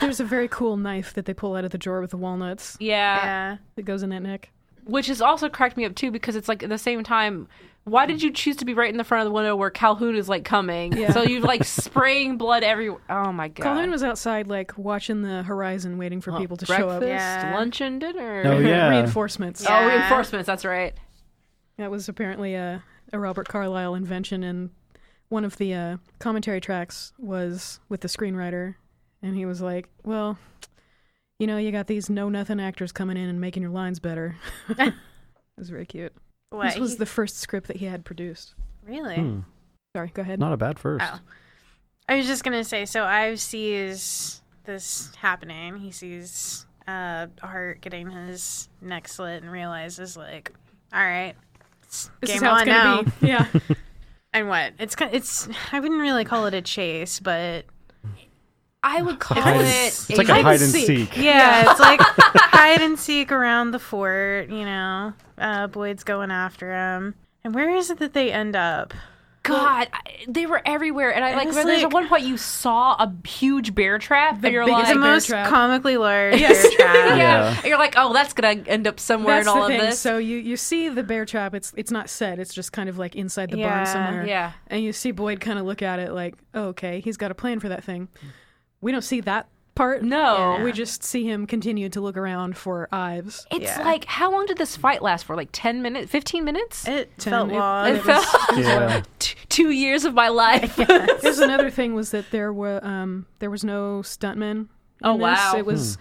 There's a very cool knife that they pull out of the drawer with the walnuts Yeah. that goes in that neck. Which has also cracked me up, too, because it's like at the same time, why did you choose to be right in the front of the window where Calhoun is like coming? Yeah. So you're like spraying blood everywhere. Oh my God. Calhoun was outside, like, watching the horizon, waiting for people to show up. Breakfast, Yeah. lunch, and dinner. Oh, yeah. Reinforcements. Oh, Yeah. reinforcements. That's right. That was apparently a Robert Carlyle invention, and one of the commentary tracks was with the screenwriter, and he was like, well, you know, you got these know-nothing actors coming in and making your lines better. It was very cute. What? This was the first script that he had produced. Really? Sorry, go ahead. Not a bad first. Oh. I was just gonna say, so Ives sees this happening. He sees Hart getting his neck slit and realizes, like, all right, it's This is game how it's on now. gonna be. Yeah. And what? It's. I wouldn't really call it a chase, but I would call Hide and- it. it's like a hide and seek. yeah, it's like hide and seek around the fort. You know, Boyd's going after him. And where is it that they end up? God, they were everywhere, and I like. was There's at like- one point you saw a huge bear trap, and you're biggest like, The bear most trap. comically large Yes. bear trap. yeah. Yeah. And you're like, oh, that's gonna end up somewhere That's in all the of thing. this. So you see the bear trap. It's not set. It's just kind of like inside the barn Yeah. somewhere. Yeah. And you see Boyd kind of look at it like, oh, okay, he's got a plan for that thing. We don't see that part. No. Yeah. We just see him continue to look around for Ives. It's Yeah. like, how long did this fight last for? Like 10 minutes, 15 minutes? It 10. felt long. It felt Yeah. 2 years of my life. There's another thing was that there was no stuntmen. in Oh, this. wow. It was,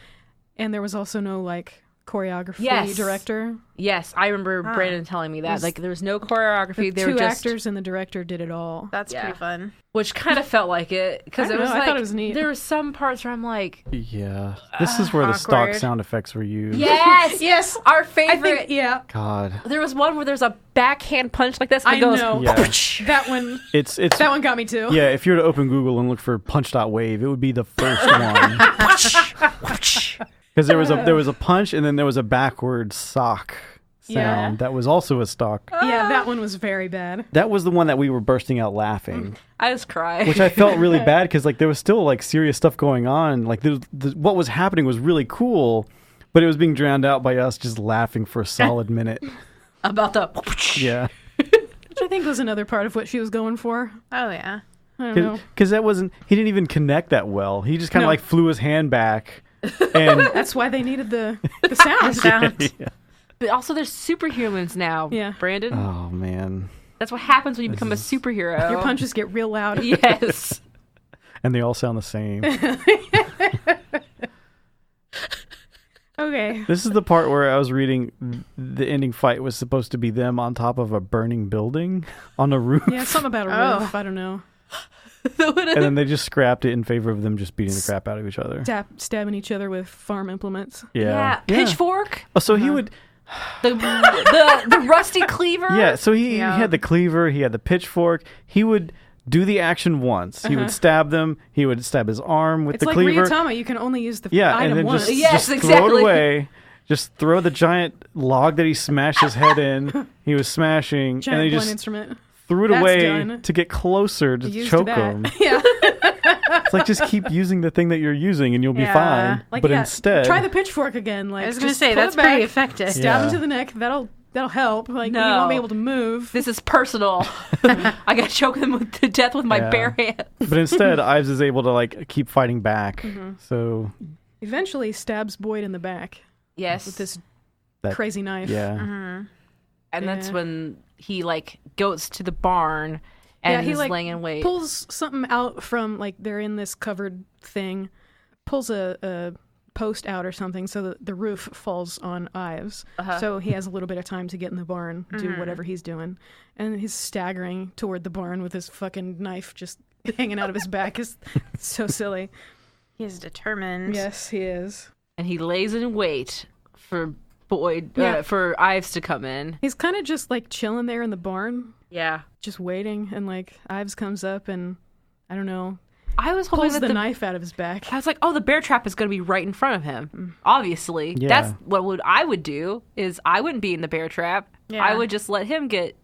and there was also no like choreography Yes. director. Yes, I remember Brandon telling me that. There's- Like, there was no choreography. The They two were just, actors and the director did it all. That's Yeah. pretty fun. which kind of felt like it because I it don't was know, I like thought it was neat. there were some parts where I'm like, Yeah. This is where the stock Awkward. sound effects were used. yes, Yes, our I favorite. think yeah. God. There was one where there's a backhand punch like this. And I it goes, know. Yeah. That one. It's That one got me too. yeah, if you were to open Google and look for punch.wave, it would be the first one. Because there was a punch and then there was a backward sock sound Yeah. that was also a stock. Yeah, that one was very bad. That was the one that we were bursting out laughing, I was crying. which I felt really bad because like there was still like serious stuff going on. Like what was happening was really cool, but it was being drowned out by us just laughing for a solid minute. About the Yeah, Which I think was another part of what she was going for. Oh, yeah. I don't know. because that wasn't. He didn't even connect that well. He just kind of No. like flew his hand back, and That's why they needed the sound. Sound. yeah. But also, there's superhumans now. Yeah. Brandon. Oh man, That's what happens when you become a superhero. Your punches get real loud. Yes. and they all sound the same. Okay. This is the part where I was reading the ending fight was supposed to be them on top of a burning building on a roof. Yeah, something about a Oh. roof. I don't know. And then they just scrapped it in favor of them just beating the crap out of each other. Stabbing each other with farm implements. Yeah. Pitchfork. Oh, so he would. The rusty cleaver. Yeah. So he Yeah. had the cleaver. He had the pitchfork. He would do the action once. He would stab them. He would stab his arm with It's the like cleaver. Ryutama. You can only use the Yeah, item and then once. just, Yes, just throw exactly. it away. Just throw the giant log that he smashed his head in. He was smashing, and then Giant he blunt just instrument. threw it That's away done. to get closer to Used choke that. him. Yeah. It's like just keep using the thing that you're using, and you'll be Yeah. fine. Like, but yeah, instead, try the pitchfork again. Like, I was going to just say, pull that's it back, pretty effective. Stab Yeah. him to the neck. That'll help. Like, No. you won't be able to move. This is personal. I got to choke them to death with my Yeah. bare hand. But instead, Ives is able to like keep fighting back. Mm-hmm. So Eventually stabs Boyd in the back Yes. with this That- crazy knife. yeah, And that's Yeah. when he like goes to the barn and he is like laying in wait. pulls something out from like they're in this covered thing, pulls a post out or something, so that the roof falls on Ives. So he has a little bit of time to get in the barn, do whatever he's doing. And he's staggering toward the barn with his fucking knife just hanging out of his back. Is so silly. He is determined. Yes, he is. And he lays in wait for for Ives to come in. He's kind of just like chilling there in the barn, Yeah. just waiting, and like Ives comes up and I don't know, I was hoping pulls that the knife out of his back. I was like, oh, the bear trap is going to be right in front of him. Obviously. Yeah. That's what I would do, is I wouldn't be in the bear trap. Yeah. I would just let him get...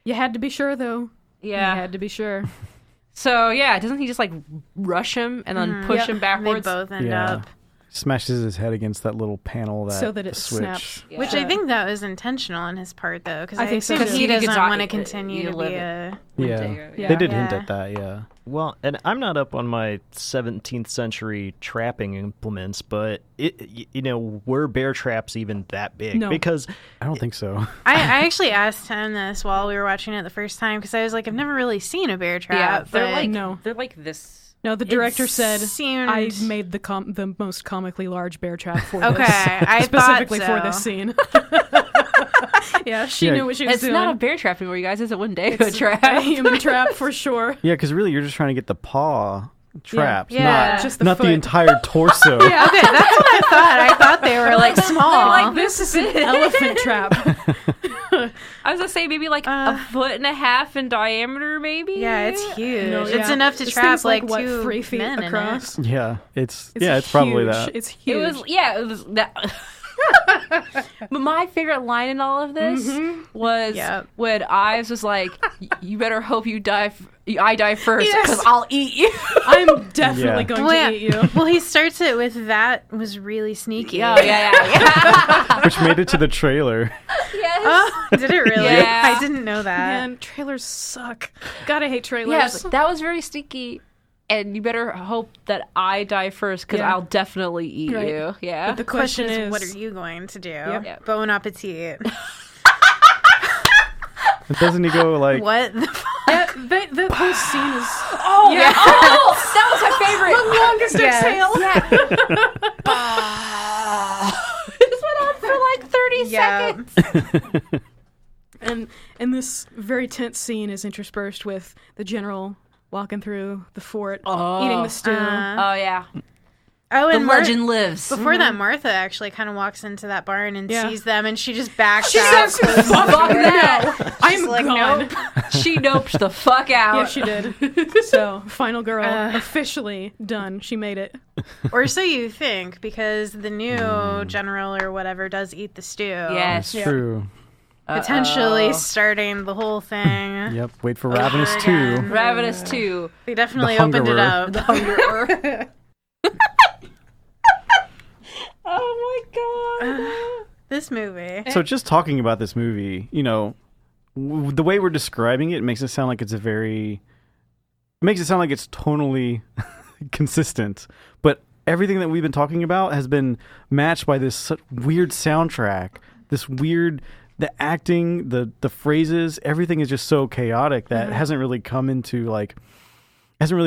You had to be sure, though. Yeah. You had to be sure. So, yeah, doesn't he just, like, rush him and then push him They backwards? both end up. Smashes his head against that little panel So that it switch. snaps. Yeah. Which I think that was intentional on his part, though, because I think so, because too. he doesn't He could want to talk- continue you to live be it. a. Yeah. Yeah. They did hint Yeah. at that, yeah. Well, and I'm not up on my 17th century trapping implements, but were bear traps even that big? No. Because I don't think so. I actually asked him this while we were watching it the first time because I was like, I've never really seen a bear Yeah, trap. they're but like, No. they're like this. No, the director it said, seemed- I made the most comically large bear trap for Okay, this. I Specifically thought for so. this scene. Yeah, she Yeah. knew what she was It's doing. not a bear trap anymore, you guys. It's a one-day trap. A human trap for sure. Yeah, because really you're just trying to get the paw traps, Yeah. not, Just the not the foot. entire torso. Yeah, okay, that's what I thought. I thought they were like small. Like This is an elephant trap. I was going to say maybe like a foot and a half in diameter, maybe? Yeah, it's huge. No, It's yeah. enough to This trap thing's like what, 2 3 feet men across. Yeah, it's probably huge. that. It's It huge. was that. But my favorite line in all of this was Yep. when Ives was like, "You better hope I die first, Yes. because I'll eat you." I'm definitely Yeah. going Well, to eat you. Well, he starts it with that was really sneaky. Oh yeah. Which made it to the trailer. Yes. Oh, did it really? Yeah. I didn't know that. Man, trailers suck. Gotta hate trailers. Yes, that was very sneaky. And you better hope that I die first, because Yeah. I'll definitely eat Right. you. Yeah. But the question is, what are you going to do? Yep. Bon appetit. Doesn't he go like, What the fuck? Yeah, the whole scene is Oh, yeah. Oh, that was my favorite. longest exhale. This went on for like 30 seconds. And this very tense scene is interspersed with the general walking through the fort, eating the stew. Oh, yeah. Oh, The and legend lives. Before that, Martha actually kind of walks into that barn and Yeah. sees them, and she just backs She out. says, fuck that. I'm like, gone. nope. She noped the fuck out. Yeah, she did. So, final girl, officially done. She made it. Or so you think, because the new general or whatever does eat the stew. Yes. it's true. Potentially starting the whole thing. Yep, wait for Ravenous again. 2. Ravenous 2. They definitely The opened it Hungerer. up. Oh my god. This movie. So just talking about this movie, the way we're describing it makes it sound like it's tonally consistent. But everything that we've been talking about has been matched by this weird soundtrack, the acting, the phrases, everything is just so chaotic that hasn't really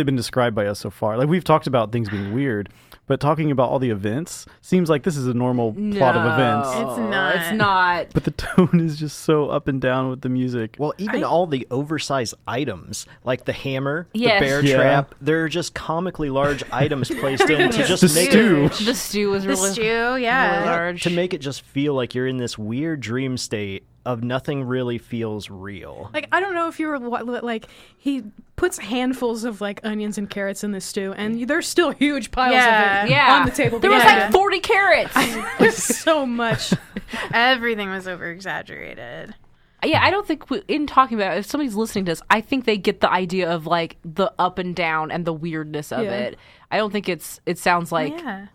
been described by us so far. Like, we've talked about things being weird, but talking about all the events seems like this is a normal plot of events. It's not. It's not. But the tone is just so up and down with the music. Well, even all the oversized items, like the hammer, Yes. the bear Yeah. trap, they're just comically large items placed in to just The make stew. The stew was The really, stew, really yeah. large. to make it just feel like you're in this weird dream state of nothing really feels real. Like, I don't know if you were like, he puts handfuls of like onions and carrots in this stew, and there's still huge piles Yeah. of it Yeah. on the table. There was Yeah. like 40 carrots. so much. Everything was over exaggerated. Yeah, I don't think in talking about it, if somebody's listening to this, I think they get the idea of like the up and down and the weirdness of Yeah. it. I don't think it sounds like Yeah.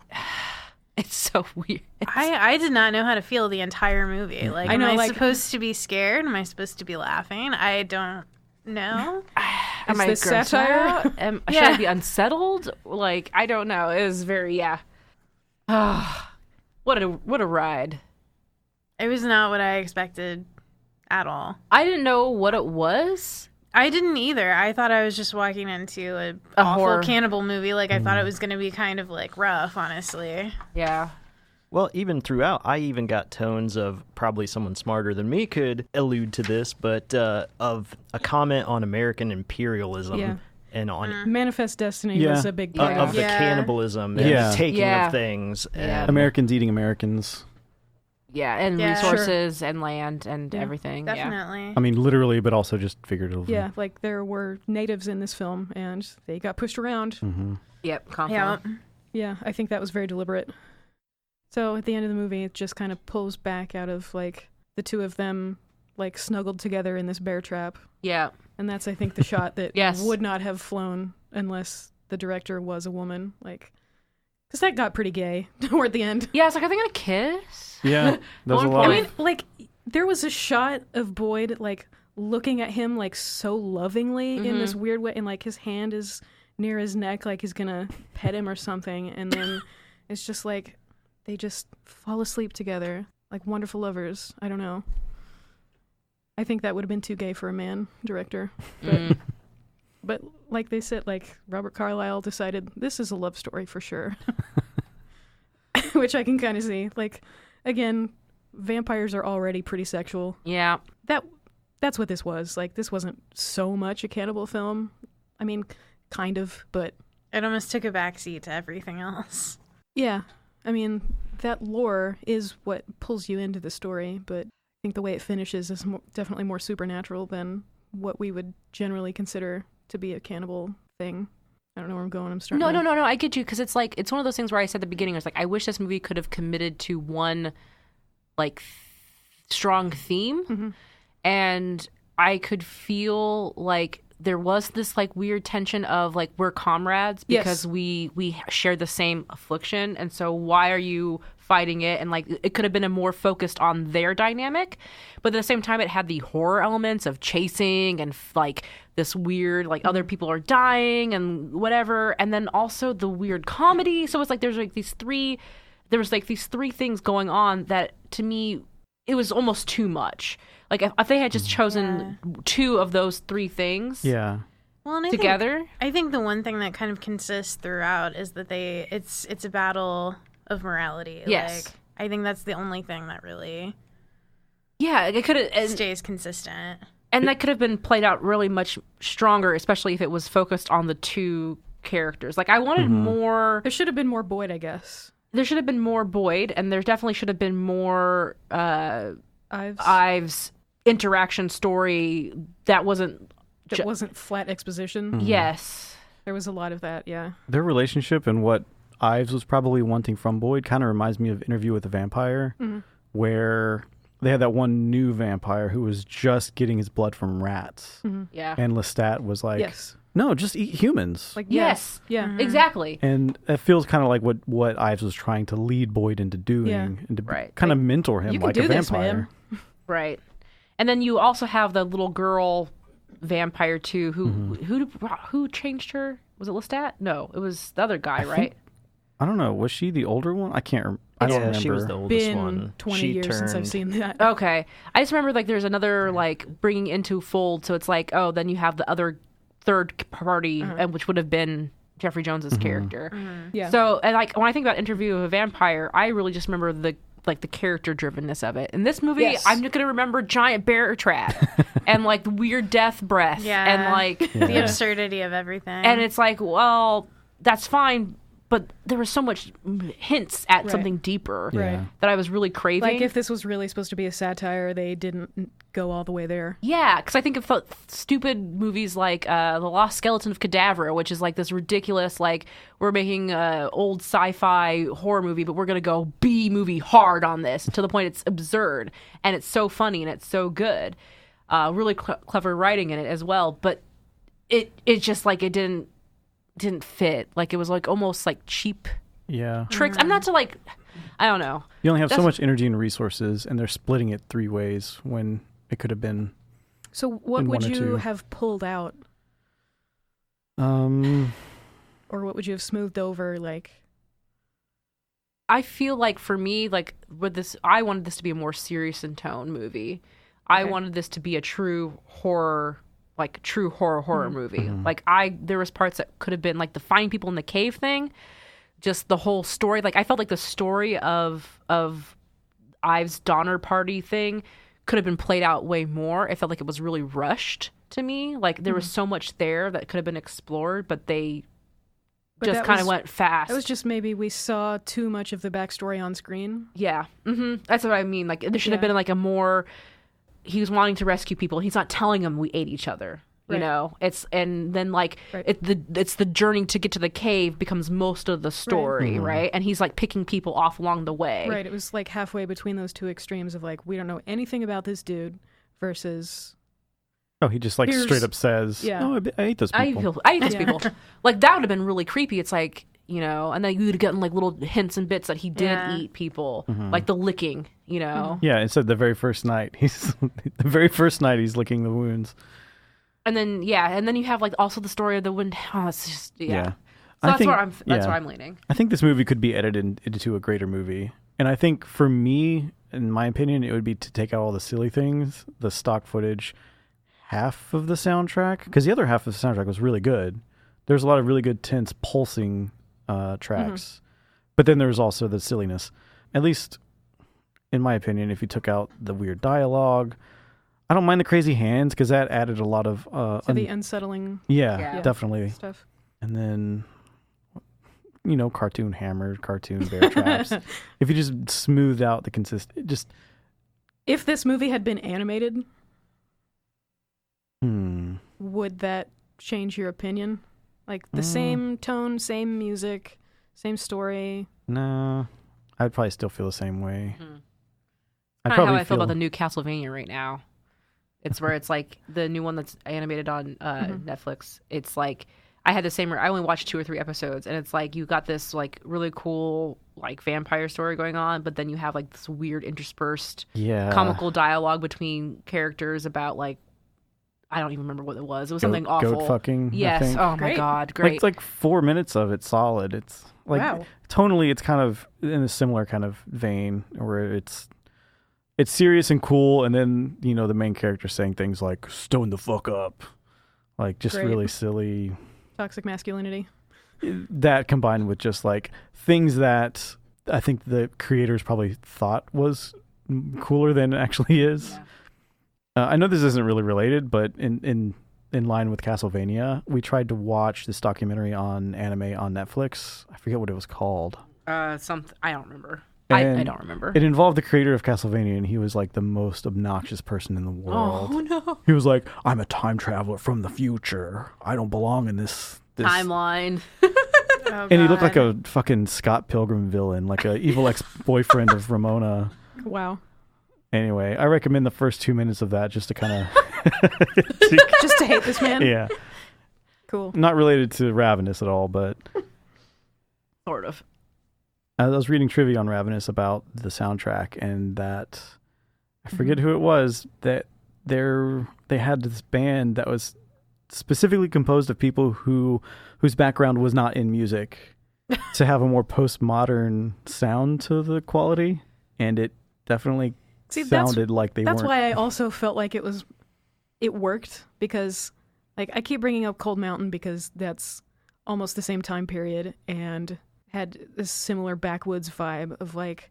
it's so weird. I did not know how to feel the entire movie. Like, I know, am I like- supposed to be scared? Am I supposed to be laughing? I don't know. Am I this grossed satire? out? Should I be unsettled? Like, I don't know. It was very what a ride. It was not what I expected at all. I didn't know what it was. I didn't either. I thought I was just walking into a awful horror cannibal movie. Like, I thought it was going to be kind of, like, rough, honestly. Yeah. Well, even throughout, I even got tones of probably someone smarter than me could allude to this, but of a comment on American imperialism. Yeah. And on Manifest Destiny Yeah. was a big part of of the Yeah. cannibalism and Yeah. the taking Yeah. of things. Yeah. And Americans eating Americans. Yeah, and Yeah. resources and land and Yeah. everything. Yeah. Definitely. I mean, literally, but also just figuratively. Yeah, like there were natives in this film and they got pushed around. Mm-hmm. Yep, constantly. Yeah. Yeah, I think that was very deliberate. So at the end of the movie, it just kind of pulls back out of like the two of them like snuggled together in this bear trap. Yeah. And that's, I think, the shot that Yes. would not have flown unless the director was a woman. Like, because that got pretty gay toward the end. Yeah, it's like, are they going to kiss? Yeah, there's a One lot. point- I mean, like, there was a shot of Boyd, like, looking at him, like, so lovingly in this weird way. And, like, his hand is near his neck, like he's going to pet him or something. And then it's just like they just fall asleep together, like wonderful lovers. I don't know. I think that would have been too gay for a man director. But like they said, like Robert Carlyle decided this is a love story for sure. Which I can kind of see. Like, again, vampires are already pretty sexual. Yeah. That's what this was. Like, this wasn't so much a cannibal film. I mean, kind of, but It almost took a backseat to everything else. yeah. I mean, that lore is what pulls you into the story, but I think the way it finishes is definitely more supernatural than what we would generally consider to be a cannibal thing. I don't know where I'm going. I'm starting. No. I get you, because it's like, it's one of those things where I said at the beginning, I was like, I wish this movie could have committed to one, like, strong theme, and I could feel like there was this like weird tension of like we're comrades because Yes. we share the same affliction, and so why are you fighting it? And like it could have been a more focused on their dynamic, but at the same time it had the horror elements of chasing and like this weird like other people are dying and whatever, and then also the weird comedy. So it's like there was like these three things going on that to me it was almost too much. Like if they had just chosen two of those three things Yeah. Well, and I together. I think the one thing that kind of consists throughout is that it's a battle of morality. Yes. Like, I think that's the only thing that really Yeah, it could have, stays consistent. and that could have been played out really much stronger, especially if it was focused on the two characters. Like I wanted more. There should have been more Boyd, I guess. There should have been more Boyd, and there definitely should have been more Ives' interaction story that wasn't. That wasn't flat exposition. Yes. There was a lot of that, yeah. Their relationship and what Ives was probably wanting from Boyd kind of reminds me of Interview with the Vampire, where they had that one new vampire who was just getting his blood from rats. Yeah. And Lestat was like, Yes. no, just eat humans. Like Yes. Yeah. Exactly. And it feels kind of like what Ives was trying to lead Boyd into doing, Yeah. and to Right. kind of mentor him You can like do a this, vampire. man. Right. And then you also have the little girl vampire too, who changed her? Was it Lestat? No, it was the other guy, right? I don't know. Was she the older one? I can't. I don't remember. she was the oldest Been one. 20 She years since I've turned- seen that. Okay. I just remember like there's another like bringing into fold, so it's like, oh, then you have the other third party, and which would have been Jeffrey Jones's character. Yeah. So, and like when I think about Interview with a Vampire, I really just remember the character drivenness of it. In this movie, Yes. I'm just gonna remember giant bear trap and like the weird death breath and like The absurdity of everything. and it's like, well, that's fine, but there was so much hints at Right. something deeper Right. that I was really craving. Like if this was really supposed to be a satire, they didn't go all the way there. Yeah, because I think of stupid movies like The Lost Skeleton of Cadavra, which is like this ridiculous, like, we're making an old sci-fi horror movie, but we're going to go B-movie hard on this to the point it's absurd. And it's so funny and it's so good. Really clever writing in it as well. But it just, like, it didn't fit. Like, it was, like, almost, like, cheap Yeah. tricks. I'm not to, like, I don't know. You only have so That's- much energy and resources, and they're splitting it three ways when it could have been. So what In would one or you two. have pulled out? Or what would you have smoothed over? Like, I feel like for me, like with this, I wanted this to be a more serious in tone movie. I Okay. wanted this to be a true horror like true horror movie. Like there was parts that could have been like the finding people in the cave thing, just the whole story. Like I felt like the story of Ives' Donner Party thing could have been played out way more. It felt like it was really rushed to me. Like there was so much there that could have been explored, but they just kind of went fast. It was just maybe we saw too much of the backstory on screen. Yeah. That's what I mean. Like there should have been like a more, he was wanting to rescue people. He's not telling them we ate each other. You know, it's the journey to get to the cave becomes most of the story, right? And he's like picking people off along the way. Right. It was like halfway between those two extremes of like, we don't know anything about this dude versus. Oh, he just like straight up says, "Oh, I ate those people. I ate those people." Like that would have been really creepy. It's like, you know, and then you would have gotten like little hints and bits that he did eat people, like the licking, you know. Yeah, it said the very first night he's licking the wounds. And then you have like also the story of the wind. Oh, it's just So that's where I'm leaning. I think this movie could be edited into a greater movie, and I think for me, in my opinion, it would be to take out all the silly things, the stock footage, half of the soundtrack, because the other half of the soundtrack was really good. There's a lot of really good, tense, pulsing tracks, but then there's also the silliness. At least, in my opinion, if you took out the weird dialogue. I don't mind the crazy hands because that added a lot of the unsettling. Yeah, definitely stuff. And then, you know, cartoon hammer, cartoon bear traps. If you just smoothed out the if this movie had been animated, would that change your opinion? Like the same tone, same music, same story. No, I'd probably still feel the same way. Kind of how I feel about the new Castlevania right now. It's where it's like the new one that's animated on Netflix. It's like I had the same. I only watched 2 or 3 episodes, and it's like you got this like really cool like vampire story going on, but then you have like this weird interspersed comical dialogue between characters about like I don't even remember what it was. It was something awful. Goat fucking. Yes. Oh my god. Great. It's like 4 minutes of it solid. It's like tonally, it's kind of in a similar kind of vein where it's serious and cool, and then, you know, the main character saying things like, stone the fuck up. Like, just really silly. Toxic masculinity. That combined with just, like, things that I think the creators probably thought was cooler than it actually is. Yeah. I know this isn't really related, but in line with Castlevania, we tried to watch this documentary on anime on Netflix. I forget what it was called. I don't remember. I don't remember. It involved the creator of Castlevania, and he was like the most obnoxious person in the world. Oh no! He was like, "I'm a time traveler from the future. I don't belong in this timeline." And he looked like a fucking Scott Pilgrim villain, like an evil ex-boyfriend of Ramona. Wow. Anyway, I recommend the first 2 minutes of that just to kind of just to hate this man. Yeah. Cool. Not related to Ravenous at all, but sort of. I was reading trivia on Ravenous about the soundtrack, and that I forget who it was, that they had this band that was specifically composed of people whose background was not in music to have a more postmodern sound to the quality, and it definitely sounded like they weren't. That's why I also felt like it worked, because like I keep bringing up Cold Mountain because that's almost the same time period and had this similar backwoods vibe of like,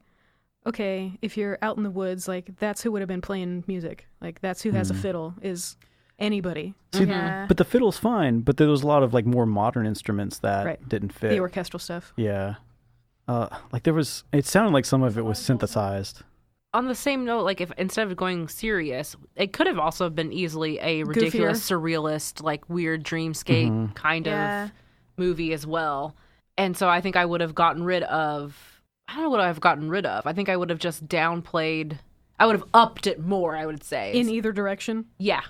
okay, if you're out in the woods, like that's who would have been playing music. Like that's who has a fiddle is anybody. See, but the fiddle's fine, but there was a lot of like more modern instruments that didn't fit. The orchestral stuff. Yeah. Like it sounded like some of it was synthesized. On the same note, like if instead of going serious, it could have also been easily a ridiculous, surrealist, like weird dreamscape kind of movie as well. And so I think I would have gotten rid of, I don't know what I've gotten rid of. I think I would have just downplayed, I would have upped it more, I would say. In either direction? Yeah.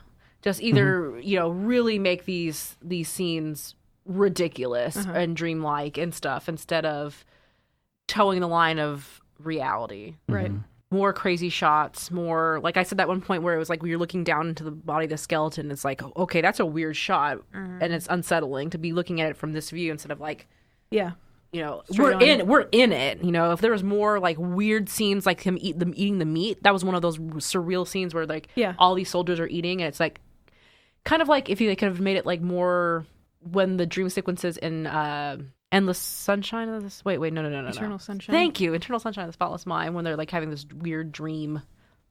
Just either, you know, really make these scenes ridiculous and dreamlike and stuff instead of towing the line of reality. Right. More crazy shots, more, like I said that one point where it was like we were looking down into the body of the skeleton. It's like, okay, that's a weird shot. And it's unsettling to be looking at it from this view instead of like, yeah, you know, we're in it. You know, if there was more like weird scenes like him eating the meat, that was one of those surreal scenes where like all these soldiers are eating, and it's like kind of like if you could have made it like more when the dream sequences in Endless Sunshine of this. Wait, no. Eternal Sunshine. Thank you, Eternal Sunshine of the Spotless Mind, when they're like having this weird dream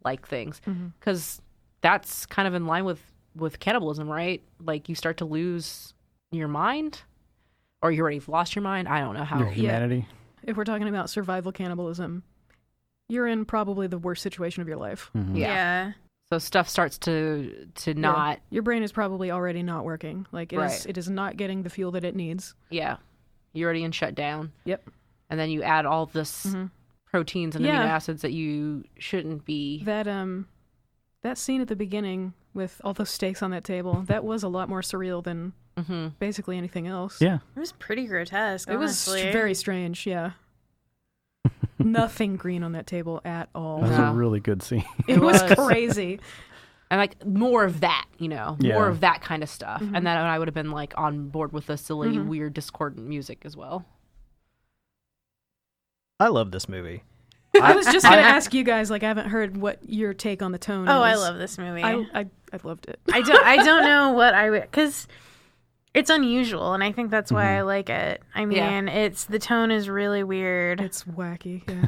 like things, because that's kind of in line with cannibalism, right? Like you start to lose your mind, or you already lost your mind. I don't know how. Your humanity. If we're talking about survival cannibalism, you're in probably the worst situation of your life. Yeah. So stuff starts to not. Your brain is probably already not working. Like Right. it is not getting the fuel that it needs. Yeah, you're already in shutdown. Yep. And then you add all this proteins and Yeah. amino acids that you shouldn't be. That scene at the beginning with all those steaks on that table, that was a lot more surreal than basically anything else. Yeah. It was pretty grotesque, It was honestly. very strange, yeah. Nothing green on that table at all. That was No. a really good scene. It was was. crazy. And like more of that, Yeah. more of that kind of stuff. And then I would have been like on board with the silly, weird, discordant music as well. I love this movie. I was just going to ask you guys, like, I haven't heard what your take on the tone Oh, is. I love this movie. I loved it. I don't know what I would, because it's unusual, and I think that's why I like it. I mean, the tone is really weird, It's wacky, yeah.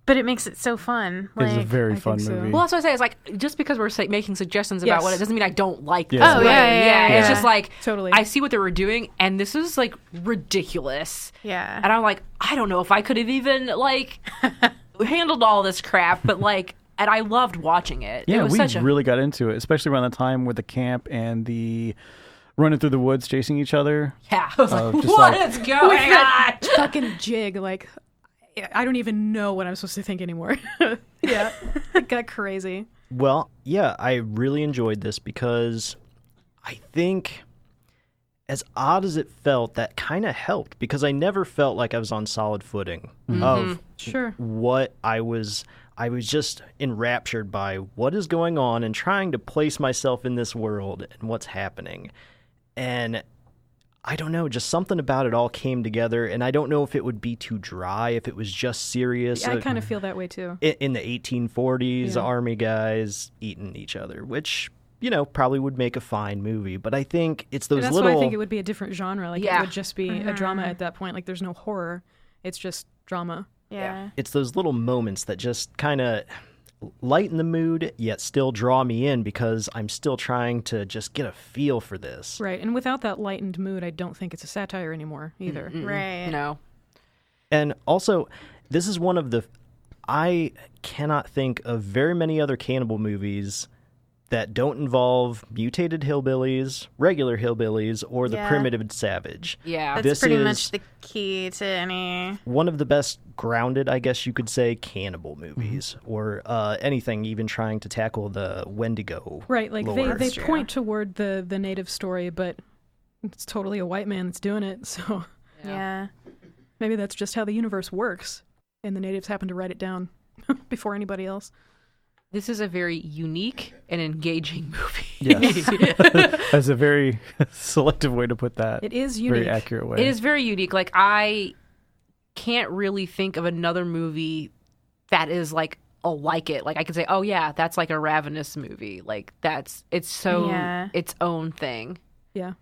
but it makes it so fun. It's a Like, very I fun think so. movie. Well, that's what I say. It's like just because we're making suggestions about Yes. what it doesn't mean I don't like this. Yeah. Oh, movie. yeah. It's just like Totally. I see what they were doing, and this is like ridiculous. yeah. And I'm like, I don't know if I could have even like handled all this crap, but like, and I loved watching it. Yeah, it was we such a really got into it, especially around the time with the camp and the running through the woods chasing each other. yeah. I was like, just what like- is going on? Fucking jig, like, I don't even know what I'm supposed to think anymore. Yeah, it got crazy. Well, yeah, I really enjoyed this because I think, as odd as it felt, that kind of helped because I never felt like I was on solid footing of Sure. what I was just enraptured by what is going on and trying to place myself in this world and what's happening. And I don't know, just something about it all came together, and I don't know if it would be too dry, if it was just serious. I kind of feel that way too. In the 1840s, Yeah. army guys eating each other, which, you know, probably would make a fine movie. But I think it's those That's little... why I think it would be a different genre. Like, Yeah. it would just be a drama at that point. Like, there's no horror. It's just drama. Yeah. It's those little moments that just kind of lighten the mood, yet still draw me in because I'm still trying to just get a feel for this. Right. And without that lightened mood, I don't think it's a satire anymore either. Right. No. And also, this is one of the... I cannot think of very many other cannibal movies that don't involve mutated hillbillies, regular hillbillies, or the Yeah. primitive savage. Yeah. That's This pretty is- much the key to any. One of the best grounded, I guess you could say, cannibal movies, or anything even trying to tackle the Wendigo. Right. Like, lore. they That's true. point toward the native story, but it's totally a white man that's doing it. So Yeah. maybe that's just how the universe works. And the natives happen to write it down before anybody else. This is a very unique and engaging movie. Yes. That's a very selective way to put that. It is unique. Very accurate way. It is very unique. Like, I can't really think of another movie that is like like it. Like, I could say, oh yeah, that's like a Ravenous movie. Like, it's so Yeah. its own thing. Yeah.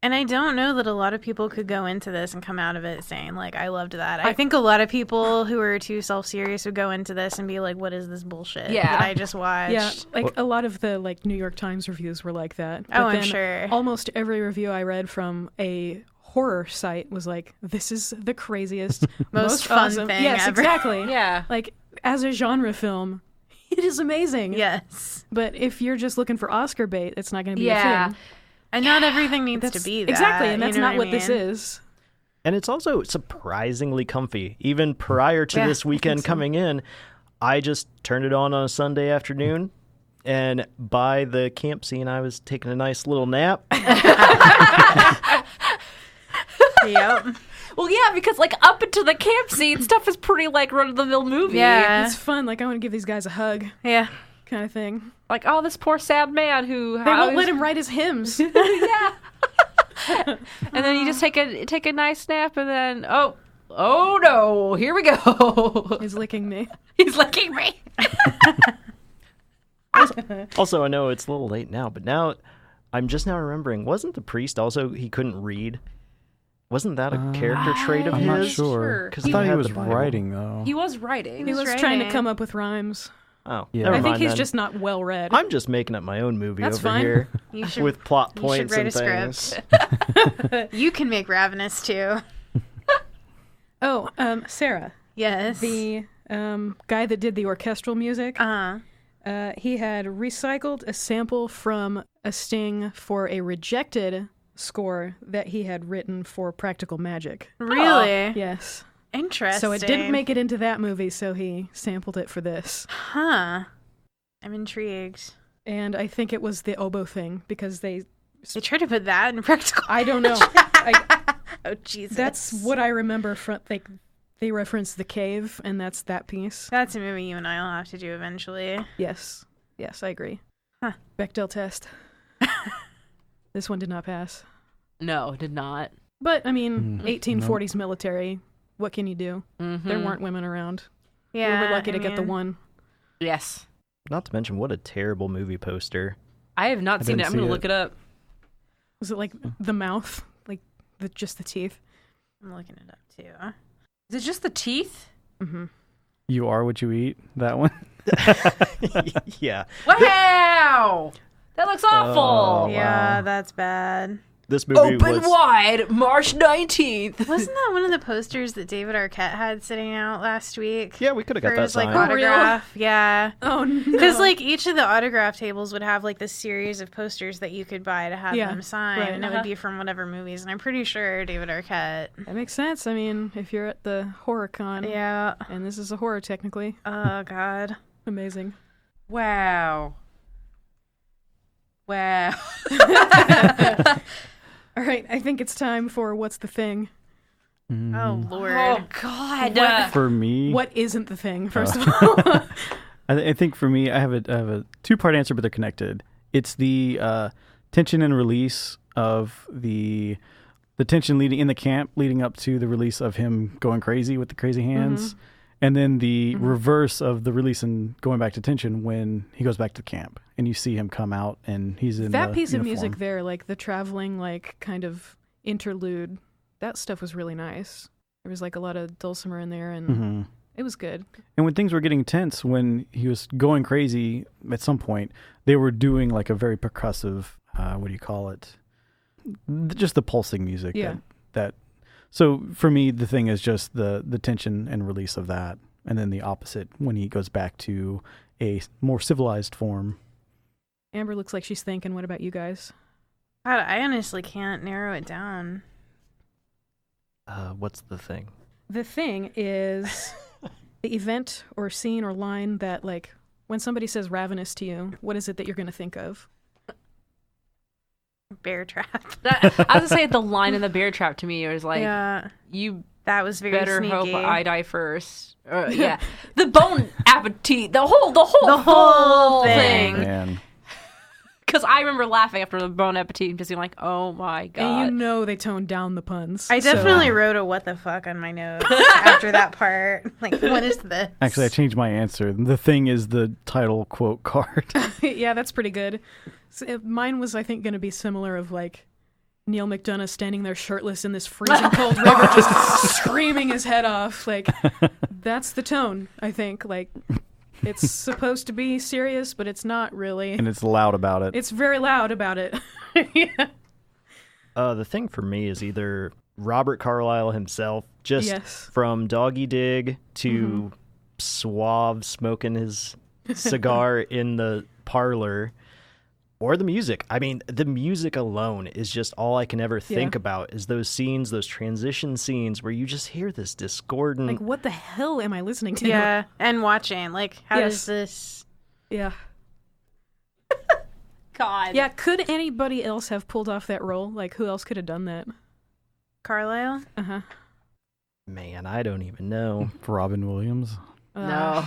And I don't know that a lot of people could go into this and come out of it saying, like, I loved that. I think a lot of people who are too self-serious would go into this and be like, what is this bullshit Yeah. that I just watched? Yeah, like a lot of the like New York Times reviews were like that. But Oh, I'm then sure. Almost every review I read from a horror site was like, "This is the craziest, Most fun awesome." thing Yes, ever. exactly. Yeah. Like as a genre film, it is amazing. Yes. But if you're just looking for Oscar bait, it's not going to be a Yeah. thing. And not everything needs That's to be that. exactly, and you that's know not what what this is. And it's also surprisingly comfy. Even prior to Yeah, this weekend coming in, I just turned it on a Sunday afternoon, and by the camp scene, I was taking a nice little nap. Yep. Well, yeah, because like up into the camp scene, stuff is pretty like run of the mill movie. Yeah. It's fun. Like I want to give these guys a hug, Yeah. kind of thing. Like, oh, this poor sad man who They won't let him write his hymns. Yeah. And then you just take a nice nap, and then oh no, here we go. He's licking me. He's licking me. Also, I know it's a little late now, but now I'm just now remembering, wasn't the priest also, he couldn't read? Wasn't that a character trait of I'm his? not sure. 'Cause I thought he had was the Bible. writing, though. He was writing. He He was was trying to writing. come up with rhymes. Oh, Yeah. never I think mind he's then. just not well read. I'm just making up my own movie That's over fine. here You should, with plot you points should write and a things. script. You can make Ravenous too. Oh, Sarah, Yes. the guy that did the orchestral music, Uh-huh. he had recycled a sample from a sting for a rejected score that he had written for Practical Magic. Really? Yes. Interesting. So it didn't make it into that movie, so he sampled it for this. Huh. I'm intrigued. And I think it was the oboe thing because They tried to put that in practical. I don't know. Oh, Jesus. That's what I remember from, like, they reference The Cave, and that's that piece. That's a movie you and I will have to do eventually. Yes. Yes, I agree. Huh. Bechdel test. This one did not pass. No, did not. But, I mean, Mm, 1840s military, what can you do? Mm-hmm. There weren't women around. Yeah. We were lucky to get the mean, one. Yes. Not to mention, what a terrible movie poster. I have not I seen it. didn't I'm going see to it. look it up. Was it like the mouth? Like just the teeth? I'm looking it up too. Is it just the teeth? Mm-hmm. You are what you eat. That one. Yeah. Wow! That looks awful. Oh, Yeah, wow. that's bad. This movie Open was... wide, March 19th. Wasn't that one of the posters that David Arquette had sitting out last week? Yeah, we could have got For that his, like, signed. Oh, really? autograph. Yeah. Oh, no. Because, like, each of the autograph tables would have, like, this series of posters that you could buy to have Yeah, them sign. right, And it uh-huh. would be from whatever movies. And I'm pretty sure David Arquette. That makes sense. I mean, if you're at the horror con, Yeah. and this is a horror technically, Oh, God. amazing. Wow. Wow. All right, I think it's time for What's the Thing? Oh, Lord. Oh, God. For me, What isn't the thing, first of all? I think for me, I have a two-part answer, but they're connected. It's the tension and release of the tension leading in the camp, leading up to the release of him going crazy with the crazy hands, and then the reverse of the release and going back to tension when he goes back to the camp and you see him come out and he's in That the piece of uniform. music there, like the traveling, like kind of interlude, that stuff was really nice. There was like a lot of dulcimer in there, and Mhm. it was good. And when things were getting tense, when he was going crazy at some point, they were doing like a very percussive, what do you call it? Just the pulsing music. Yeah. That. So for me, the thing is just the tension and release of that. And then the opposite when he goes back to a more civilized form. Amber looks like she's thinking. What about you guys? God, I honestly can't narrow it down. What's the thing? The thing is the event or scene or line that, like, when somebody says ravenous to you, what is it that you're going to think of? Bear trap. I was going to say the line in the bear trap to me was like, Yeah. you That was very better sneaky. hope I die first. Yeah. The bone appetit. The whole thing. thing. Man. Because I remember laughing after the bone appetit and just being like, oh my God. And you know they toned down the puns. I so- definitely wrote a what the fuck on my notes after that part. Like, what is this? Actually, I changed my answer. The thing is the title quote card. Yeah, that's pretty good. So, mine was, I think, going to be similar of, like, Neil McDonough standing there shirtless in this freezing cold river just screaming his head off. Like, that's the tone, I think. Like, it's supposed to be serious, but it's not really. And it's loud about it. It's very loud about it. Yeah. The thing for me is either Robert Carlyle himself, just Yes. from Doggy Dig to Suave smoking his cigar in the parlor, or the music. I mean, the music alone is just all I can ever think about is those scenes, those transition scenes where you just hear this discordant... Like, what the hell am I listening to? Yeah, and watching. Like, how Yes. does this... Yeah. God. Yeah, could anybody else have pulled off that role? Like, who else could have done that? Carlisle? Uh-huh. Man, I don't even know. Robin Williams. No.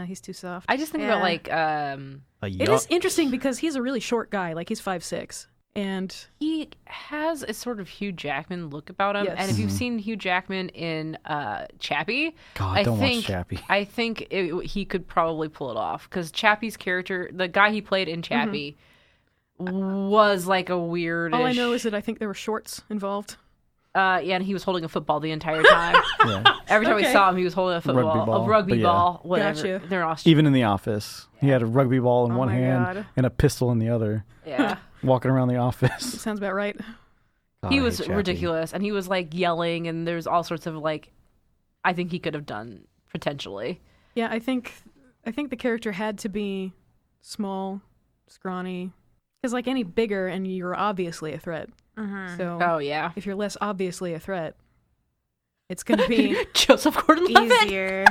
He's too soft. I just think about like It is interesting because he's a really short guy. Like, he's 5'6". And he has a sort of Hugh Jackman look about him. Yes. And if you've seen Hugh Jackman in Chappie, God, don't watch Chappie. I think he could probably pull it off because Chappie's character, the guy he played in Chappie, was like a weird. All I know is that I think there were shorts involved. Yeah, and he was holding a football the entire time. Yeah. Every time we saw him, he was holding a football, Rugby ball, a rugby ball, whatever. Gotcha. They're Australian. Even in the office, he had a rugby ball in Oh one my hand God. and a pistol in the other, Yeah, walking around the office. Sounds about right. he I was hate Chappie. ridiculous, and he was like yelling, and there's all sorts of like, I think he could have done potentially. Yeah, I think the character had to be small, scrawny, because like any bigger, and you're obviously a threat. Mm-hmm. So Oh yeah, if you're less obviously a threat, it's gonna be Joseph Gordon-Levitt. Easier.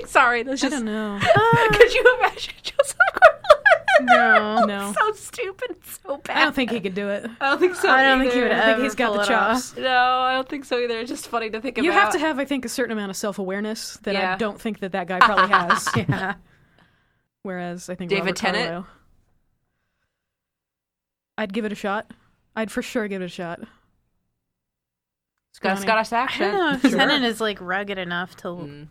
Sorry, that's I just. don't know. Could you imagine Joseph Gordon-Levitt? No. No, So stupid, so bad. I don't think he could do it. I don't think so. I don't think he either. would I think ever he's got pull the it chops. off. No, I don't think so either. It's just funny to think about. You have to have, I think, a certain amount of self-awareness that Yeah. I don't think that guy probably has. Yeah. Whereas I think David Robert Tennant? Carlyle, I'd give it a shot. I'd for sure give it a shot. got a Scrawny. Scottish I accent. don't know if Sure. Tennant is like rugged enough to Mm.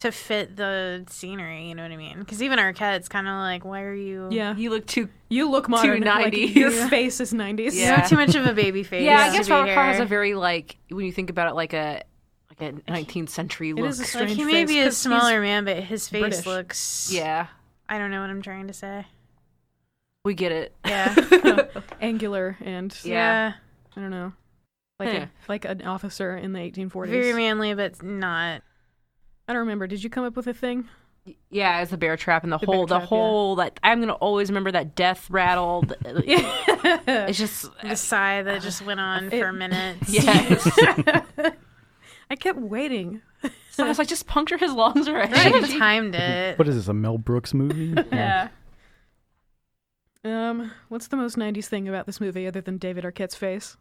to fit the scenery. You know what I mean? Because even Arquette's kind of like, why are you? Yeah, You look too. you look modern. Like, 90s. your face is 90s. You Yeah. have too much of a baby face. Yeah, I to guess be Robert Carr here. has a very like when you think about it like a 19th century It look. is a Like strange he may face, be a 'cause he's smaller man, but his face British. looks. Yeah, I don't know what I'm trying to say. we get it. Yeah. angular and Yeah. I don't know, like Yeah. like an officer in the 1840s. Very manly, but not. I don't remember. Did you come up with a thing? Yeah, it's the bear trap and the The bear whole, trap, that I'm gonna always remember that death rattled. It's just The sigh that just went on for minutes. yes. I kept waiting. So I was like, just puncture his lungs I already. should have timed it. What is this, a Mel Brooks movie? Yeah. What's the most 90s thing about this movie other than David Arquette's face?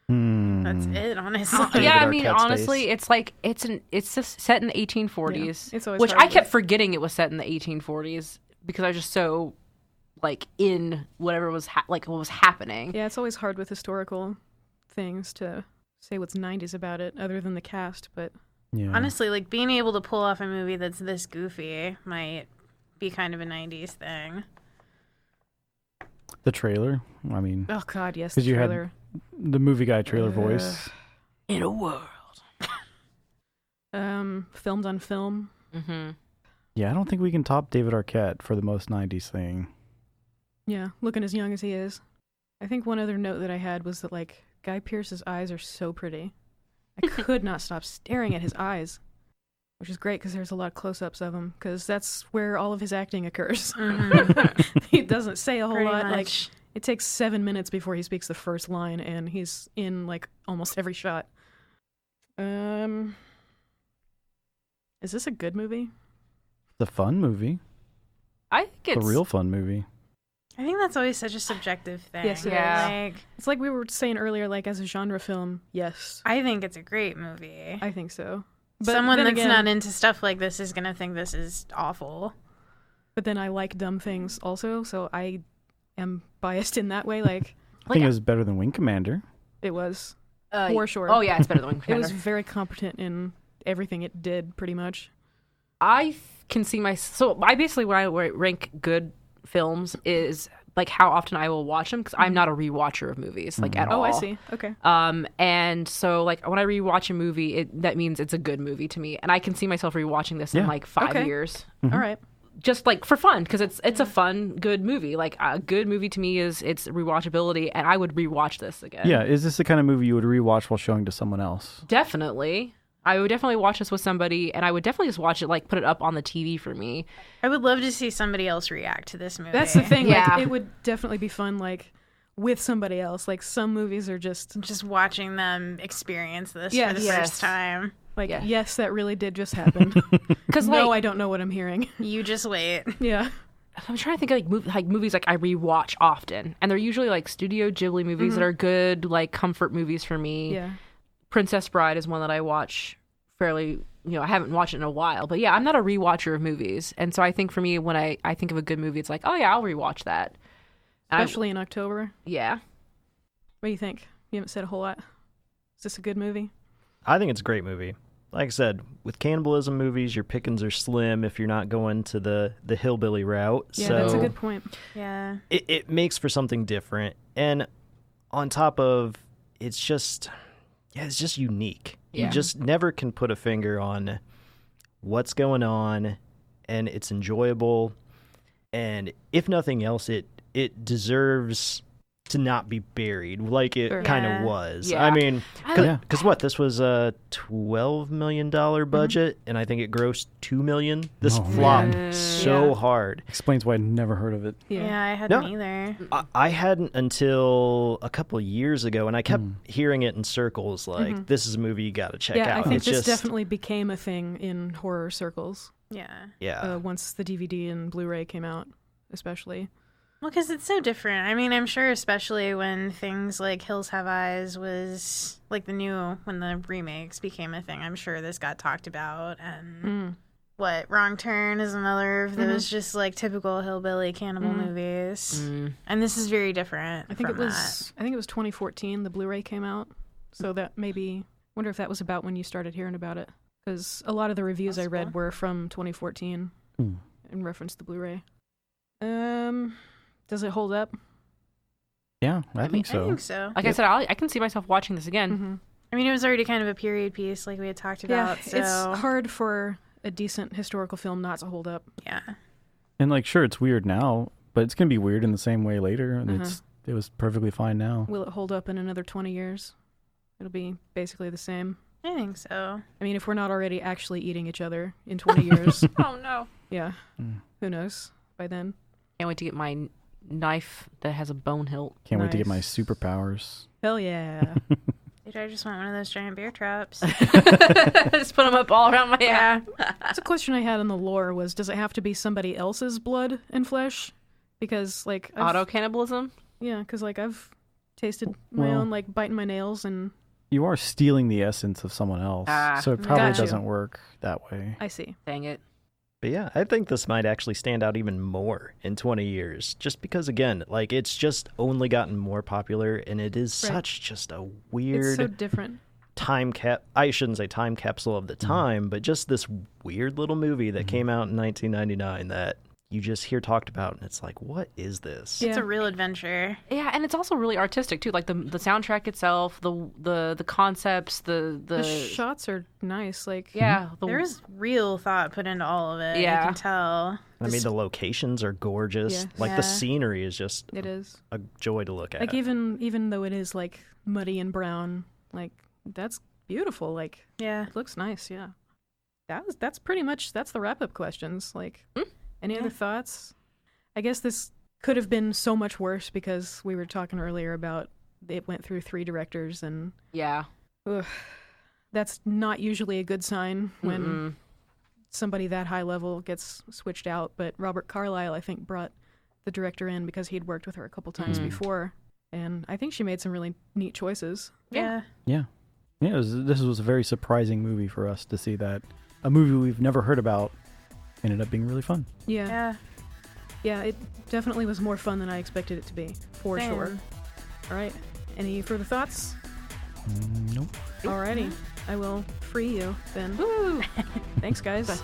That's it, honestly. David Yeah, I mean, Arquette's honestly, face. it's like it's just set in the 1840s, Yeah, it's always which hard I kept with- forgetting it was set in the 1840s because I was just so like in whatever was what was happening. Yeah, it's always hard with historical things to say what's 90s about it other than the cast, but Yeah. Honestly, like being able to pull off a movie that's this goofy might be kind of a 90s thing. The trailer. I mean, oh god, yes, the 'Cause you had- trailer. the movie guy trailer voice. In a world. Filmed on film. Mm-hmm. Yeah, I don't think we can top David Arquette for the most 90s thing. Yeah, looking as young as he is. I think one other note that I had was that like Guy Pearce's eyes are so pretty. I could not stop staring at his eyes, which is great because there's a lot of close-ups of him because that's where all of his acting occurs. He doesn't say a whole Pretty lot. Like much. it takes 7 minutes before he speaks the first line, and he's in like almost every shot. Is this a good movie? It's a fun movie. I think It's it's a real fun movie. I think that's always such a subjective thing. Yes, it Yeah. Like, It's like we were saying earlier, like as a genre film, yes, I think it's a great movie. I think so. Someone then that's again- not into stuff like this is going to think this is awful. But then I like dumb things also, so I am biased in that way. Like I think it was better than Wing Commander. it was for sure. Oh yeah, it's better than Wing It Commander. was very competent in everything it did, pretty much. I can see so I basically when I rank good films is like how often I will watch them because I'm not a rewatcher of movies like at all. Oh, I see. Okay. And so like when I rewatch a movie, that means it's a good movie to me, and I can see myself rewatching this in Yeah. like 5 Okay. years, All right. just like for fun because it's a fun good movie. Like a good movie to me is its rewatchability, and I would rewatch this again. Yeah, is this the kind of movie you would rewatch while showing to someone else? Definitely. I would definitely watch this with somebody, and I would definitely just watch it, like put it up on the TV for me. I would love to see somebody else react to this movie. That's the thing. Yeah. Like, it would definitely be fun, like with somebody else. Like some movies are just Just watching them experience this Yes. for the Yes. first time. like, Yeah. yes, that really did just happen. Because No, like I don't know what I'm hearing. You just wait. Yeah. I'm trying to think of like movies like I rewatch often, and they're usually like Studio Ghibli movies that are good, like comfort movies for me. Yeah. Princess Bride is one that I watch fairly. I haven't watched it in a while, but yeah, I'm not a rewatcher of movies, and so I think for me when I think of a good movie, it's like, oh yeah, I'll rewatch that. And Especially in October. yeah. What do you think? You haven't said a whole lot. Is this a good movie? I think it's a great movie. like I said, with cannibalism movies, your pickings are slim if you're not going to the hillbilly route. Yeah, so that's a good point. Yeah. it makes for something different. And on top of, it's just unique. Yeah. You just never can put a finger on what's going on, and it's enjoyable. And if nothing else, it deserves to not be buried like it Sure. kind of Yeah. was. Yeah. I mean, Yeah. because what, this was a $12 million budget, and I think it grossed $2 million. This Oh, flopped man. so Yeah. hard. Explains why I'd never heard of it. Yeah, I hadn't No. either. I hadn't until a couple of years ago, and I kept hearing it in circles like, this is a movie you got to check Yeah, out. I think It's this just, definitely became a thing in horror circles Yeah. once the DVD and Blu-ray came out, especially. Well, because it's so different. I mean, I'm sure especially when things like Hills Have Eyes was like when the remakes became a thing, I'm sure this got talked about. And Wrong Turn is another of those just like typical hillbilly cannibal movies. And this is very different. I think from it was 2014 the Blu-ray came out, so that maybe wonder if that was about when you started hearing about it, because a lot of the reviews I read were from 2014 in reference to the Blu-ray. Does it hold up? Yeah, I think I so. think so. Like I said, I can see myself watching this again. Mm-hmm. I mean, it was already kind of a period piece, like we had talked about. Yeah, So it's hard for a decent historical film not to hold up. yeah, And like, sure, it's weird now, but it's gonna be weird in the same way later. And it was perfectly fine now. Will it hold up in another 20 years? It'll be basically the same. I think so. I mean, if we're not already actually eating each other in 20 years, Oh no! yeah, who knows by then. Can't wait to get my knife that has a bone hilt. Can't wait to get my Nice. superpowers. Hell yeah. Dude, I just want one of those giant bear traps. Just put them up all around my Yeah. That's a question I had on the lore was, does it have to be somebody else's blood and flesh? Because, like, Auto cannibalism. yeah, because, like, I've tasted my Well- own, like, biting my nails, and You are stealing the essence of someone else, so it probably Got you. doesn't work that way. I see. Dang it! But yeah, I think this might actually stand out even more in 20 years. Just because, again, like, it's just only gotten more popular, and it is Right. such just a It's weird so different. I shouldn't say time capsule of the time, but just this weird little movie that came out in 1999 that you just hear talked about, and it's like, what is this? Yeah. It's a real adventure. Yeah, and it's also really artistic too. Like the soundtrack itself, the concepts, The shots are nice. Like, There is real thought put into all of it. Yeah. You can tell. I mean, the locations are gorgeous. Yeah. Like, Yeah. the scenery is just it is. a joy to look at. Like, even though it is, like, muddy and brown, like, that's beautiful. Like, Yeah. it looks nice, yeah. That's pretty much, that's the wrap-up questions. Like, any other thoughts? I guess this could have been so much worse because we were talking earlier about it went through 3 directors, and yeah. that's not usually a good sign when Mm-mm. somebody that high level gets switched out. But Robert Carlyle, I think, brought the director in because he'd worked with her a couple times before, and I think she made some really neat choices. Yeah. Yeah. This was a very surprising movie for us to see that a movie we've never heard about ended up being really fun. Yeah. Yeah. It definitely was more fun than I expected it to be, for Same. sure. All right. Any further thoughts? Nope. Alrighty. I will free you then. Woo! Thanks, guys.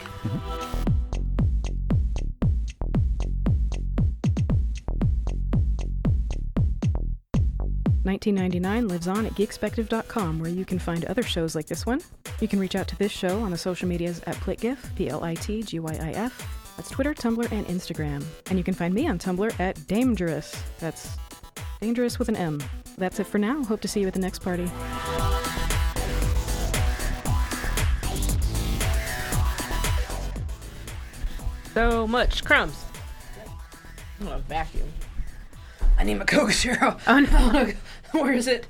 1999 lives on at geekspective.com, where you can find other shows like this one. You can reach out to this show on the social medias at Plitgif, PLITGYIF. That's Twitter, Tumblr, and Instagram. And you can find me on Tumblr at Dangerous. That's Dangerous with an M. That's it for now. Hope to see you at the next party. So much crumbs. I'm gonna vacuum. I need my Coke Zero. Oh no. Where is it?